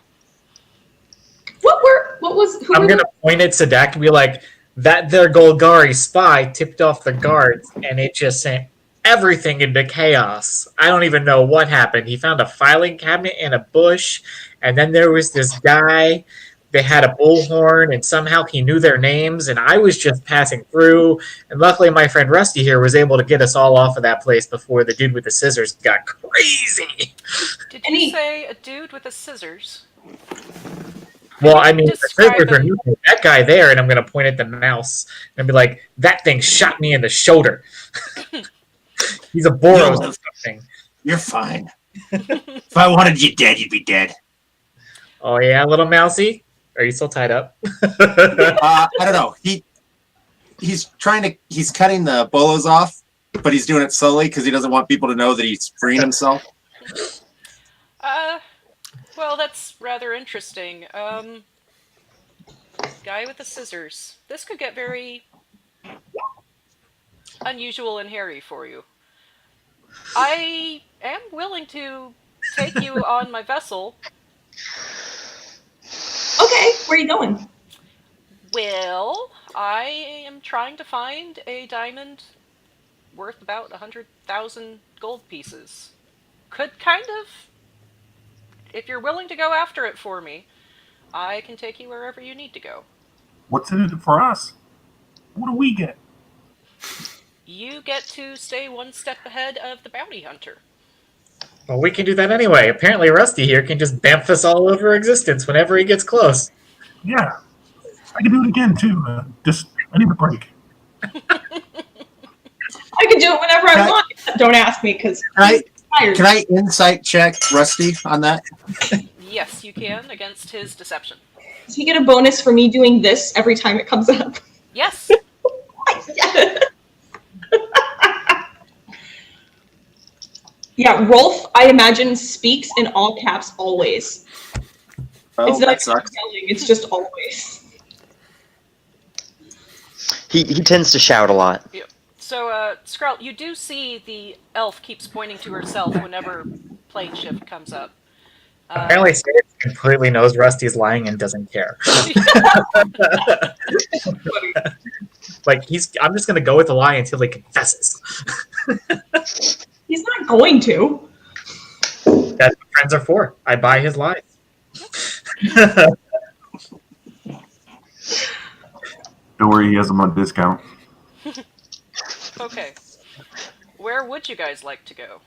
What was who I'm were gonna point at Sadak and be like, that their Golgari spy tipped off the guards, and it just sent everything into chaos. I don't even know what happened. He found a filing cabinet in a bush, and then there was this guy that had a bullhorn, and somehow he knew their names, and I was just passing through, and luckily my friend Rusty here was able to get us all off of that place before the dude with the scissors got crazy. Did you say a dude with a scissors? Well, I mean, the Describe scissors are him. new. That guy there, and I'm going to point at the mouse and be like, that thing shot me in the shoulder. He's a Boros or something. You're fine. If I wanted you dead, you'd be dead. Oh, yeah, little mousy? Are you still tied up? I don't know. He's cutting the bolos off, but he's doing it slowly because he doesn't want people to know that he's freeing himself. Well, that's rather interesting. Guy with the scissors. This could get very unusual and hairy for you. I am willing to take you on my vessel. Okay, where are you going? Well, I am trying to find a diamond worth about 100,000 gold pieces. Could kind of, if you're willing to go after it for me, I can take you wherever you need to go. What's in it for us? What do we get? You get to stay one step ahead of the bounty hunter. Well, we can do that anyway. Apparently, Rusty here can just bamf us all over existence whenever he gets close. Yeah, I can do it again too. I need a break. I can do it whenever I want. Don't ask me because I'm tired. Can I insight check Rusty on that? Yes, you can, against his deception. Does he get a bonus for me doing this every time it comes up? Yes. Yeah, Rolf, I imagine, speaks in all caps always. Oh, It's not that sucks. yelling, it's just always. He tends to shout a lot. Yep. So, Skrull, you do see the elf keeps pointing to herself whenever plane shift comes up. Apparently, Sirius completely knows Rusty's lying and doesn't care. Like, I'm just going to go with the lie until he confesses. He's not going to. That's what friends are for. I buy his lies. Don't worry, he has them on discount. Okay. Where would you guys like to go?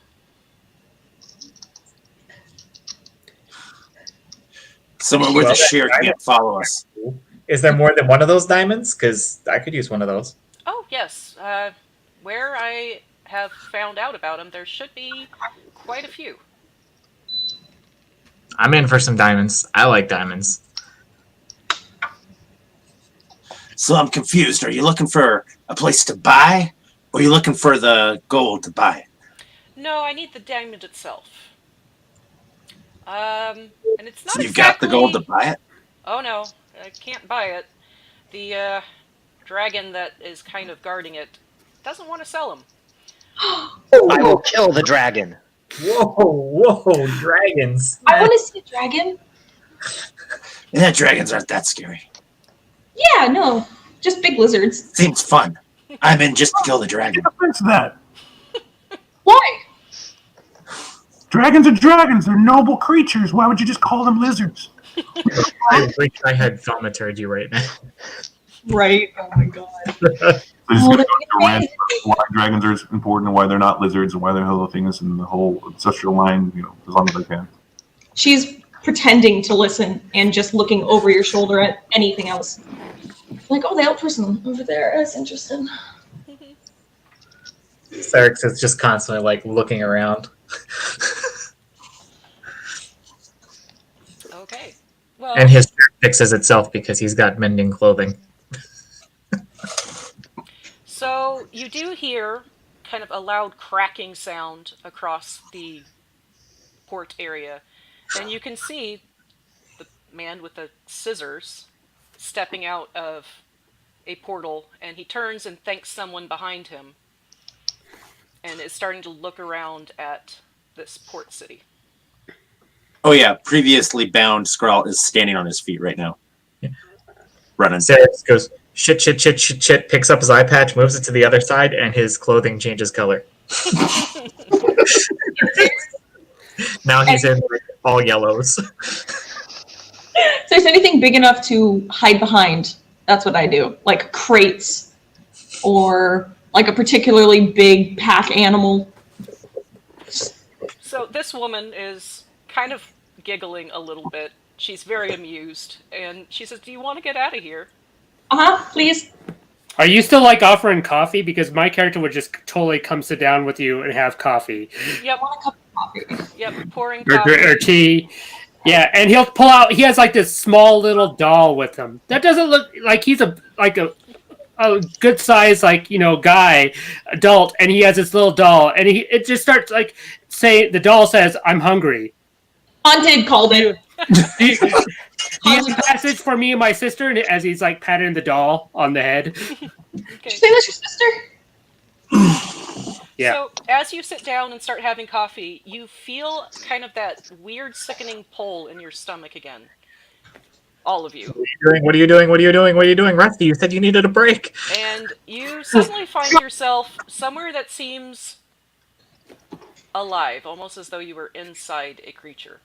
Someone with a share can't follow us. Is there more than one of those diamonds? Because I could use one of those. Oh, yes. Where I have found out about them, there should be quite a few. I'm in for some diamonds. I like diamonds. So I'm confused. Are you looking for a place to buy, or are you looking for the gold to buy it? No, I need the diamond itself. And it's not So you've exactly... got the gold to buy it? Oh no, I can't buy it. The dragon that is kind of guarding it doesn't want to sell them. I will kill the dragon. Whoa, dragons. I want to see a dragon. Yeah, dragons aren't that scary. Yeah, no. Just big lizards. Seems fun. I'm in just to kill the dragon. Get offense to that. Why? Dragons are dragons. They're noble creatures. Why would you just call them lizards? I wish I had thaumaturgy right now. Right. Oh my god. So just Oh, gonna that'd go be into rant amazing. about why dragons are important and why they're not lizards and why they're hello things and the whole ancestral line, as long as I can. She's pretending to listen and just looking over your shoulder at anything else. Like, oh, the elf person over there is interested. Cyrix is just constantly like looking around. Okay. Well, And his shirt fixes itself because he's got mending clothing. so you do hear kind of a loud cracking sound across the port area, and you can see the man with the scissors stepping out of a portal, and he turns and thanks someone behind him and is starting to look around at this port city. Oh yeah, previously bound Skrull is standing on his feet right now. Running. Cyrix goes, shit, shit, shit, shit, shit, picks up his eye patch, moves it to the other side, and his clothing changes color. Now he's in like, all yellows. If there's anything big enough to hide behind, that's what I do. Like crates or like a particularly big pack animal. So this woman is kind of giggling a little bit. She's very amused, and she says, "Do you want to get out of here?" Please. Are you still like offering coffee? Because my character would just totally come sit down with you and have coffee. Yep. I want a cup of coffee. Yep. Pouring coffee. Or tea. Yeah, and he'll pull out. He has like this small little doll with him. That doesn't look like he's a good size guy, adult, and he has this little doll, and it just starts like say the doll says, "I'm hungry." Haunted called it. Do you have a passage for me and my sister? And as he's like patting the doll on the head. Did you say that's your sister? Yeah. So as you sit down and start having coffee, you feel kind of that weird, sickening pull in your stomach again. All of you. What are you doing? What are you doing? What are you doing? Rusty, you said you needed a break. And you suddenly find yourself somewhere that seems alive, almost as though you were inside a creature.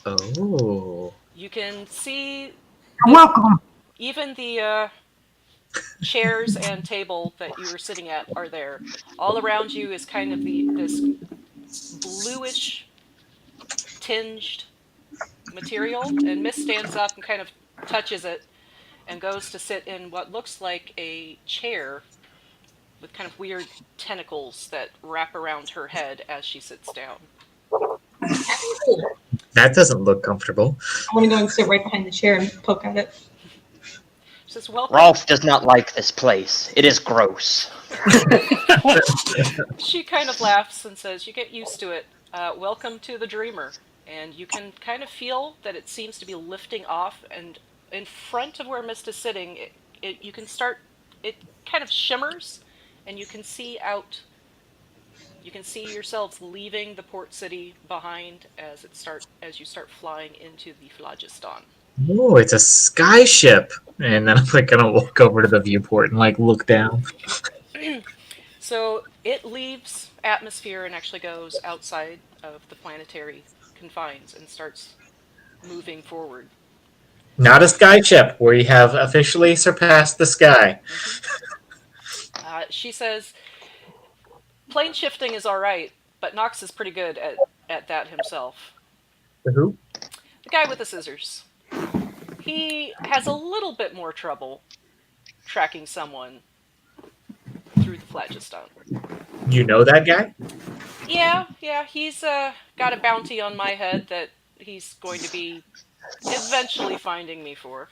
Oh. You can see You're welcome. even the chairs and table that you were sitting at are there. All around you is kind of this bluish tinged material, and Miss stands up and kind of touches it and goes to sit in what looks like a chair with kind of weird tentacles that wrap around her head as she sits down. That doesn't look comfortable. I want to go and sit right behind the chair and poke at it. She says, "Welcome." Rolf does not like this place. It is gross. She kind of laughs and says, "You get used to it. Welcome to the Dreamer." And you can kind of feel that it seems to be lifting off, and in front of where Mist is sitting, it kind of shimmers, and you can see out. You can see yourselves leaving the port city behind as you start flying into the Phlogiston. Oh, it's a sky ship. And then I'm like gonna walk over to the viewport and like look down. So it leaves atmosphere and actually goes outside of the planetary confines and starts moving forward. Not a sky ship. We have officially surpassed the sky. She says, "Plane shifting is all right, but Nox is pretty good at that himself." Who? The guy with the scissors. He has a little bit more trouble tracking someone through the Phlogiston. You know that guy? Yeah, he's got a bounty on my head that he's going to be eventually finding me for.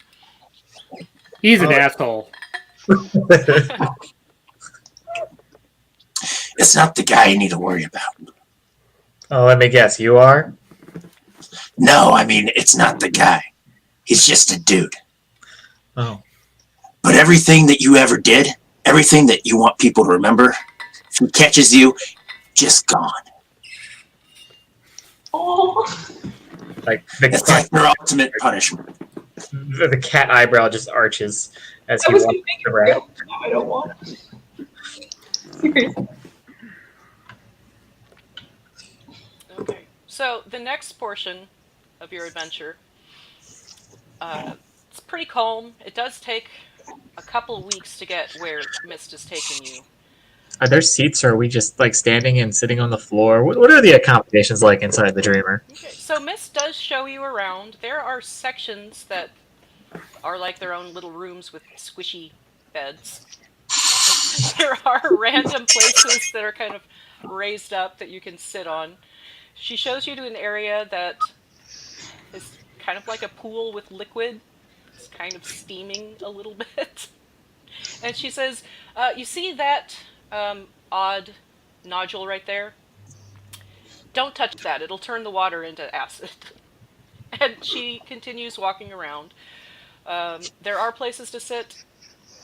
He's an asshole. It's not the guy you need to worry about. Oh, let me guess. You are? No, I mean, it's not the guy. He's just a dude. Oh. But everything that you ever did, everything that you want people to remember, if he catches you, just gone. Oh. Like It's like your ultimate punishment. the cat eyebrow just arches as I he was walks gonna make the it rat. real. No, I don't want it. Seriously. Okay. So the next portion of your adventure It's pretty calm. It does take a couple of weeks to get where Mist is taking you. Are there seats, or are we just like standing and sitting on the floor? What are the accommodations like inside the Dreamer? Okay, so Mist does show you around. There are sections that are like their own little rooms with squishy beds. There are random places that are kind of raised up that you can sit on. She shows you to an area that is kind of like a pool with liquid. It's kind of steaming a little bit. And she says, you see that odd nodule right there? Don't touch that. It'll turn the water into acid. And she continues walking around. There are places to sit.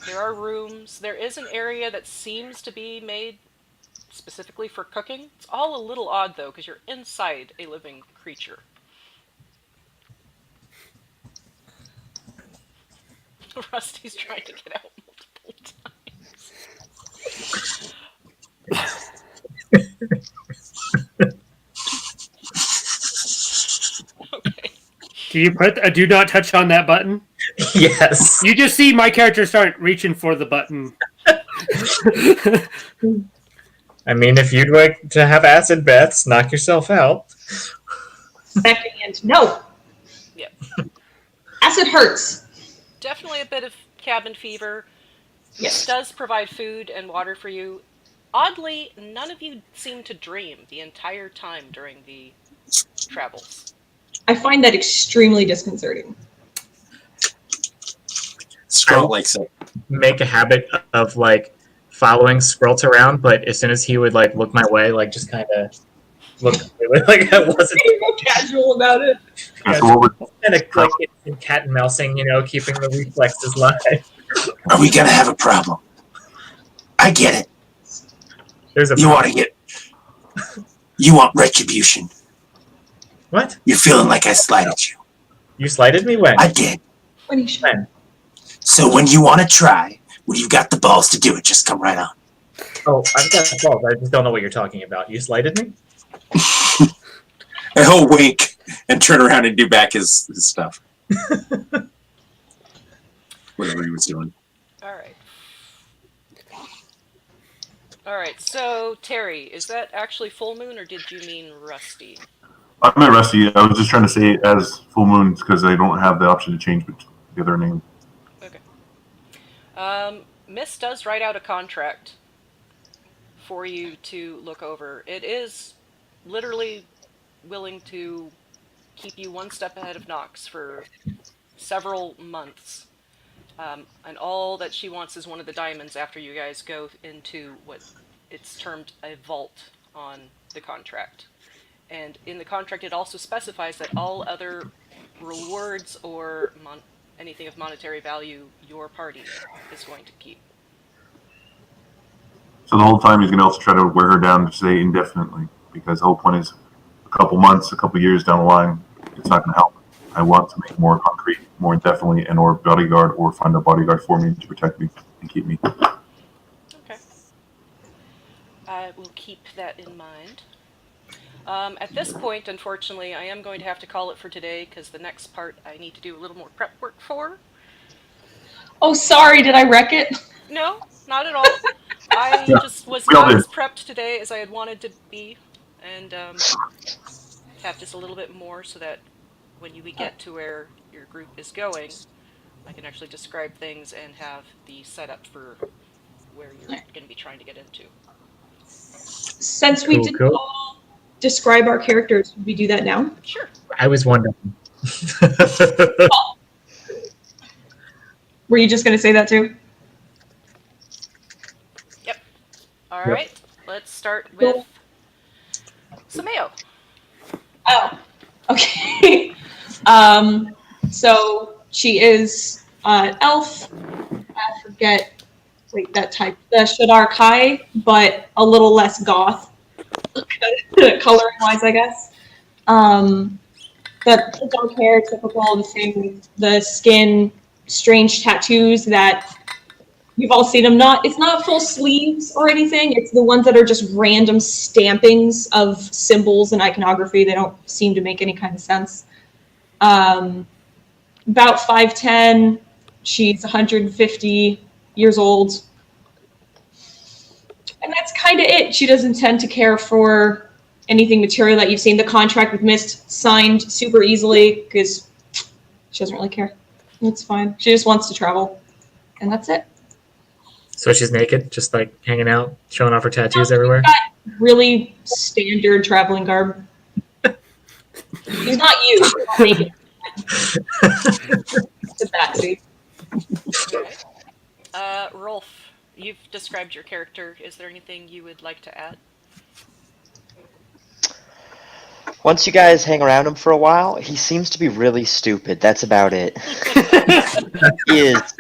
There are rooms. There is an area that seems to be made specifically for cooking. It's all a little odd, though, because you're inside a living creature. Rusty's trying to get out multiple times. Okay. Do you put a do not touch on that button? Yes. You just see my character start reaching for the button. I mean, if you'd like to have acid baths, knock yourself out. Second, no. Yep. Acid hurts. Definitely a bit of cabin fever. Yes. This does provide food and water for you. Oddly, none of you seem to dream the entire time during the travels. I find that extremely disconcerting. Scroll likes it. Make a habit of like following Skrult around, but as soon as he would like look my way, like just kind of look like I wasn't Casual about it. Yeah, so what would, kind of like in cat and mousing, keeping the reflexes live. Are we gonna have a problem? I get it. There's a You want to get. You want retribution. what? You're feeling like I slighted you. You slighted me when? I did. When you should. When? So when you want to try, when you've got the balls to do it, just come right on. Oh, I've got balls. I just don't know what you're talking about. You slighted me? And he'll wink and turn around and do back his stuff. Whatever he was doing. Alright. Alright, so Terry, is that actually full moon or did you mean Rusty? I meant Rusty. I was just trying to say it as full moons because I don't have the option to change the other name. Okay. Miss does write out a contract for you to look over. It is literally willing to keep you one step ahead of Nox for several months. And all that she wants is one of the diamonds after you guys go into what it's termed a vault on the contract. And in the contract, it also specifies that all other rewards or anything of monetary value your party is going to keep. So the whole time he's going to also try to wear her down to say indefinitely because the whole point is a couple months, a couple years down the line, it's not going to help. I want to make more concrete, more indefinitely, and or bodyguard or find a bodyguard for me to protect me and keep me. Okay. I will keep that in mind. At this point, unfortunately, I am going to have to call it for today because the next part I need to do a little more prep work for. Oh, sorry, did I wreck it? No, not at all. I just was we all not did. as prepped today as I had wanted to be, and have just a little bit more so that when we get to where your group is going, I can actually describe things and have the setup for where you're going to be trying to get into. Since we didn't all describe our characters, would we do that now? Sure. I was wondering. Were you just going to say that too? Yep. All right. Let's start with Sameo. Oh, okay. So she is elf. I forget. Wait, that type. The Shadar Kai, but a little less goth, coloring wise, I guess. The dark hair, typical, the same. The skin, strange tattoos that you've all seen them. It's not full sleeves or anything. It's the ones that are just random stampings of symbols and iconography. They don't seem to make any kind of sense. about 5'10". She's 150 years old. And that's kind of it. She doesn't tend to care for anything material that you've seen. The contract with Mist signed super easily because she doesn't really care. It's fine. She just wants to travel. And that's it. So she's naked, just like hanging out, showing off her tattoos everywhere. Really standard traveling garb. He's not you. He's not naked. It's that, see? Okay. Rolf, you've described your character. Is there anything you would like to add? Once you guys hang around him for a while, he seems to be really stupid. That's about it. He is.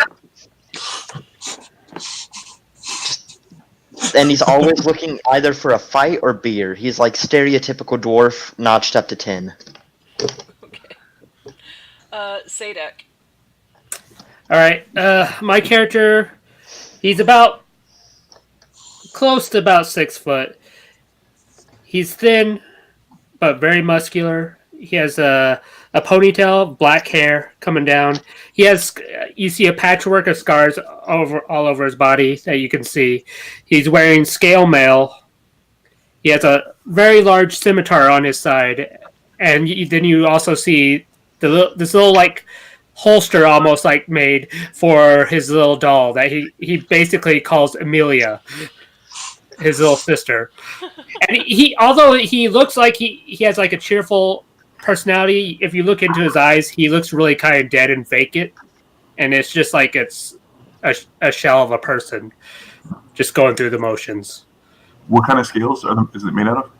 And he's always looking either for a fight or beer. He's like stereotypical dwarf notched up to 10. Okay. Sadek. All right, my character, he's about close to about 6 foot. He's thin, but very muscular. He has a ponytail, black hair coming down. He has, you see a patchwork of scars all over his body that you can see. He's wearing scale mail. He has a very large scimitar on his side, and then you also see this little like holster almost like made for his little doll that he basically calls Amelia, his little sister. And although he looks like he has like a cheerful personality, if you look into his eyes, he looks really kind of dead and vacant, and it's just like it's a shell of a person just going through the motions. What kind of scales is it made out of?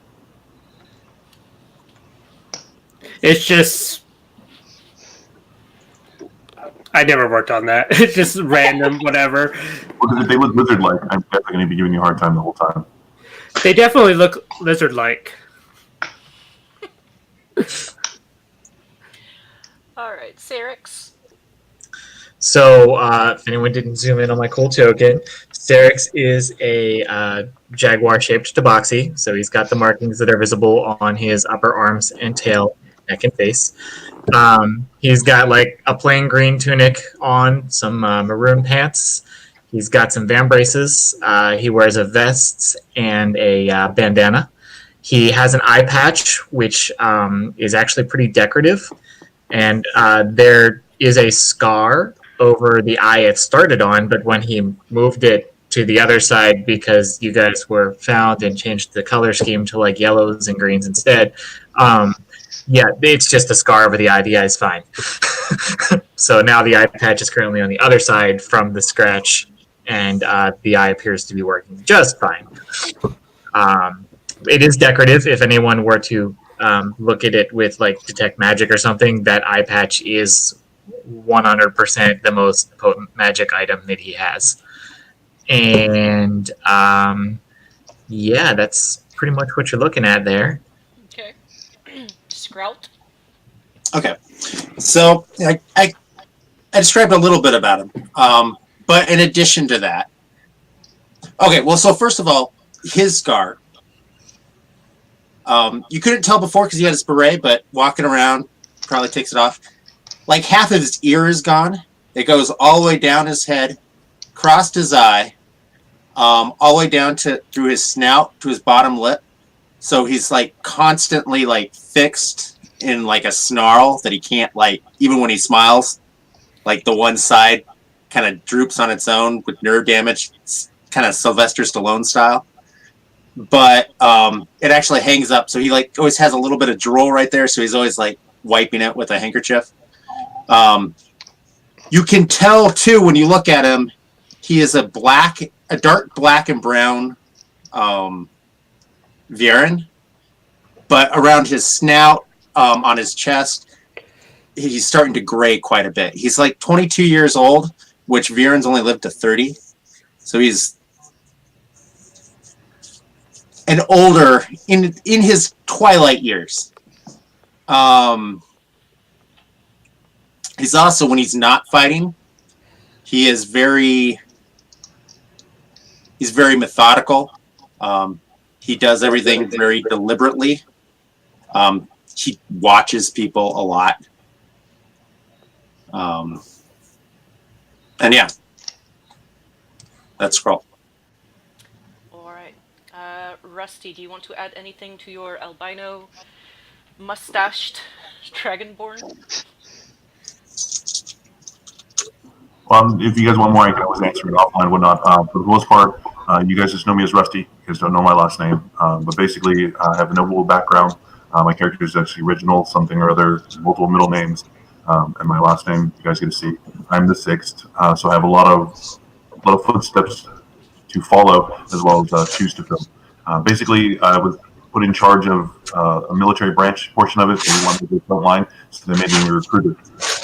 It's just, I never worked on that. It's just random, whatever. Because if they look lizard-like, I'm definitely going to be giving you a hard time the whole time. They definitely look lizard-like. All right, Syrinx. So, if anyone didn't zoom in on my cool token, Syrinx is a jaguar-shaped tabaxi. So he's got the markings that are visible on his upper arms and tail, neck and face. He's got like a plain green tunic on, some maroon pants. He's got some vambraces. He wears a vest and a bandana. He has an eye patch, which is actually pretty decorative. And there is a scar over the eye it started on, but when he moved it to the other side because you guys were found and changed the color scheme to like yellows and greens instead, yeah, it's just a scar over the eye. The eye's fine. So now the eye patch is currently on the other side from the scratch, and the eye appears to be working just fine. It is decorative. If anyone were to look at it with like detect magic or something, that eye patch is 100% the most potent magic item that he has. And yeah, that's pretty much what you're looking at there. Okay. Sprout. Okay, so I described a little bit about him, but in addition to that, okay, well, so first of all, his scar. You couldn't tell before because he had his beret, but walking around, probably takes it off. Like half of his ear is gone. It goes all the way down his head, crossed his eye, all the way down through his snout to his bottom lip. So he's like constantly like fixed in like a snarl that he can't like, even when he smiles, like the one side kind of droops on its own with nerve damage, kind of Sylvester Stallone style. But it actually hangs up, so he like always has a little bit of drool right there, so he's always like wiping it with a handkerchief. You can tell too when you look at him, he is a dark black and brown Viren, but around his snout, on his chest, he's starting to gray quite a bit. He's like 22 years old, which Viren's only lived to 30, so he's and older in his twilight years. He's also, when he's not fighting, he's very methodical. He does everything very deliberately. He watches people a lot. And yeah, that's Scroll. All right. Rusty, do you want to add anything to your albino mustached dragonborn? If you guys want more, I can always answer it offline, whatnot. For the most part, you guys just know me as Rusty. You guys don't know my last name. But basically, I have a noble background. My character is actually original, something or other, multiple middle names. And my last name, you guys get to see. I'm the sixth, so I have a lot of footsteps to follow as well as shoes to fill. Basically, I was put in charge of a military branch portion of it. They wanted to do front line, so they made me a recruiter.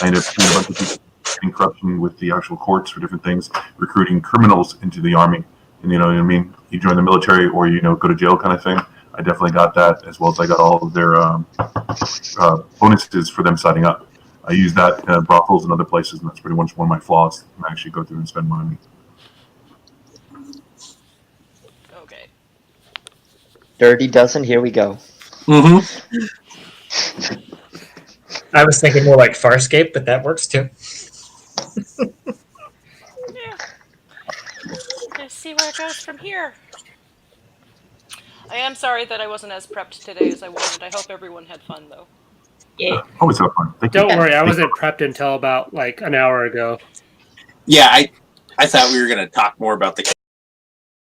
I ended up doing a bunch of people in corruption with the actual courts for different things, recruiting criminals into the army. And you know what I mean? You join the military or go to jail kind of thing. I definitely got that, as well as I got all of their bonuses for them signing up. I use that in brothels and other places, and that's pretty much one of my flaws. I actually go through and spend money. Okay. Dirty Dozen, here we go. Mm-hmm. I was thinking more like Farscape, but that works too. Yeah. Let's see where it goes from here. I am sorry that I wasn't as prepped today as I wanted. I hope everyone had fun, though. Yeah. Always have fun. Thank you. Don't worry, I wasn't prepped until about like an hour ago. Yeah, I thought we were going to talk more about the